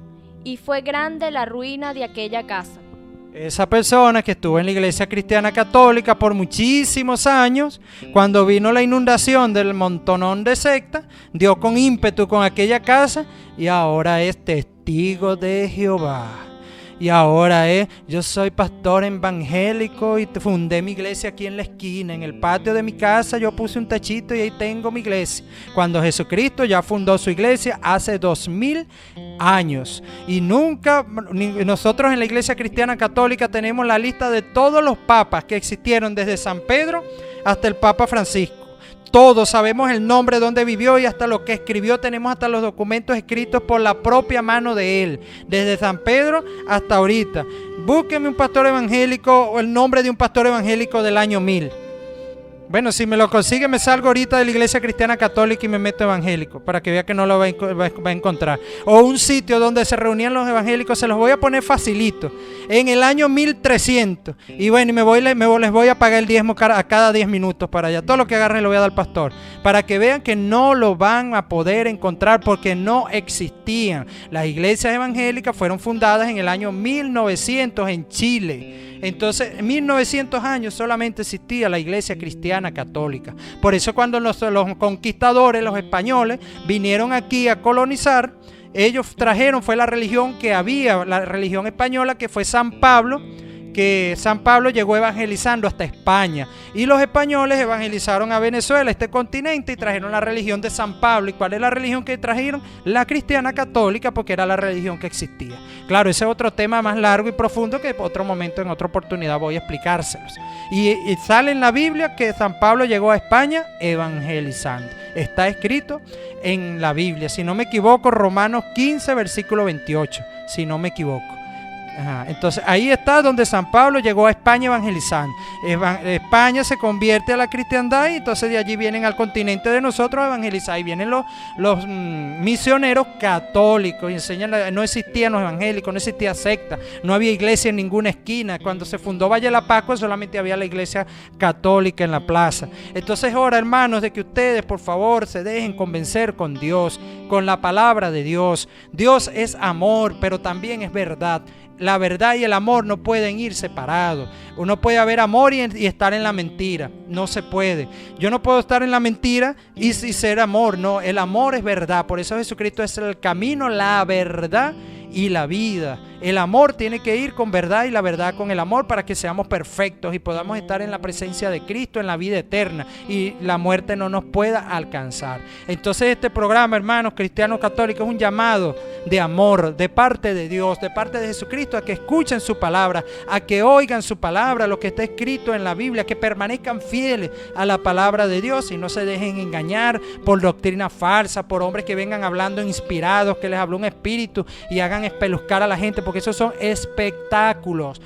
Y fue grande la ruina de aquella casa. Esa persona que estuvo en la iglesia cristiana católica por muchísimos años, cuando vino la inundación del montonón de sectas, dio con ímpetu con aquella casa y ahora es testigo de Jehová. Y ahora yo soy pastor evangélico y fundé mi iglesia aquí en la esquina, en el patio de mi casa yo puse un techito y ahí tengo mi iglesia. Cuando Jesucristo ya fundó su iglesia hace 2000 años. Y nunca, nosotros en la iglesia cristiana católica tenemos la lista de todos los papas que existieron desde San Pedro hasta el Papa Francisco. Todos sabemos el nombre, dónde vivió y hasta lo que escribió. Tenemos hasta los documentos escritos por la propia mano de él, desde San Pedro hasta ahorita. Búsqueme un pastor evangélico o el nombre de un pastor evangélico del año 1000. Bueno, si me lo consigue, me salgo ahorita de la iglesia cristiana católica y me meto evangélico, para que vea que no lo va a encontrar. O un sitio donde se reunían los evangélicos, se los voy a poner facilito. En el año 1300. Y bueno, les voy a pagar el diezmo a cada 10 minutos para allá. Todo lo que agarren lo voy a dar al pastor. Para que vean que no lo van a poder encontrar porque no existían. Las iglesias evangélicas fueron fundadas en el año 1900 en Chile. Entonces, en 1900 años solamente existía la iglesia cristiana católica. Por eso cuando los conquistadores, los españoles, vinieron aquí a colonizar, ellos trajeron, fue la religión que había, la religión española, que fue San Pablo, que San Pablo llegó evangelizando hasta España. Y los españoles evangelizaron a Venezuela, este continente, y trajeron la religión de San Pablo. ¿Y cuál es la religión que trajeron? La cristiana católica, porque era la religión que existía. Claro, ese es otro tema más largo y profundo que en otro momento, en otra oportunidad voy a explicárselos. Y sale en la Biblia que San Pablo llegó a España evangelizando. Está escrito en la Biblia, si no me equivoco, Romanos 15, versículo 28, si no me equivoco. Entonces ahí está donde San Pablo llegó a España evangelizando. España se convierte a la cristiandad y entonces de allí vienen al continente de nosotros a evangelizar. Y vienen los misioneros católicos y enseñan. No existían los evangélicos, no existía secta, no había iglesia en ninguna esquina. Cuando se fundó Valle de la Pascua solamente había la iglesia católica en la plaza. Entonces ahora, hermanos, de que ustedes por favor se dejen convencer con Dios, con la palabra de Dios. Dios es amor, pero también es verdad. la verdad y el amor no pueden ir separados. Uno puede haber amor y estar en la mentira. No se puede. Yo no puedo estar en la mentira y ser amor. No, el amor es verdad. Por eso Jesucristo es el camino, la verdad y la vida. El amor tiene que ir con verdad y la verdad con el amor para que seamos perfectos y podamos estar en la presencia de Cristo en la vida eterna y la muerte no nos pueda alcanzar. Entonces este programa, hermanos cristianos católicos, es un llamado de amor de parte de Dios, de parte de Jesucristo, a que escuchen su palabra, a que oigan su palabra, lo que está escrito en la Biblia, que permanezcan fieles a la palabra de Dios y no se dejen engañar por doctrina falsa, por hombres que vengan hablando inspirados, que les habló un espíritu y hagan espeluzcar a la gente, porque esos son espectáculos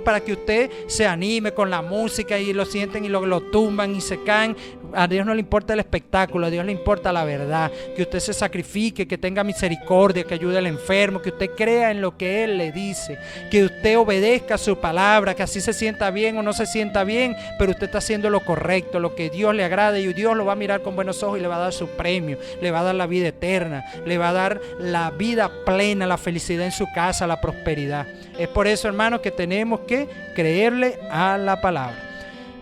para que usted se anime con la música y lo sienten y lo tumban y se caen. A Dios no le importa el espectáculo, a Dios le importa la verdad, que usted se sacrifique, que tenga misericordia, que ayude al enfermo, que usted crea en lo que Él le dice, que usted obedezca su palabra, que así se sienta bien o no se sienta bien, pero usted está haciendo lo correcto, lo que Dios le agrada, y Dios lo va a mirar con buenos ojos y le va a dar su premio, le va a dar la vida eterna, le va a dar la vida plena, la felicidad en su casa, la prosperidad. Es por eso, hermanos, que tenemos que creerle a la palabra.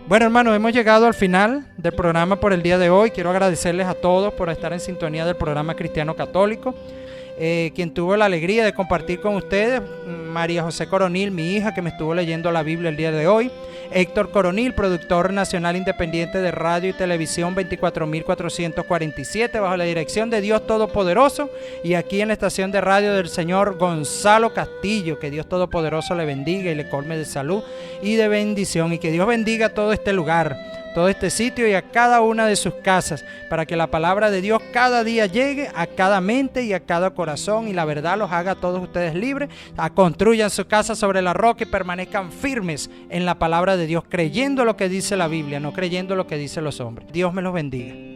Bueno, hermanos, hemos llegado al final del programa por el día de hoy. Quiero agradecerles a todos por estar en sintonía del programa Cristiano Católico. Quien tuvo la alegría de compartir con ustedes, María José Coronil, mi hija, que me estuvo leyendo la Biblia el día de hoy. Héctor Coronil, productor nacional independiente de radio y televisión 24.447, bajo la dirección de Dios Todopoderoso. Y aquí en la estación de radio del señor Gonzalo Castillo, que Dios Todopoderoso le bendiga y le colme de salud y de bendición. Y que Dios bendiga todo este lugar, todo este sitio y a cada una de sus casas, para que la palabra de Dios cada día llegue a cada mente y a cada corazón, y la verdad los haga a todos ustedes libres. Construyan su casa sobre la roca y permanezcan firmes en la palabra de Dios, creyendo lo que dice la Biblia, no creyendo lo que dicen los hombres. Dios me los bendiga.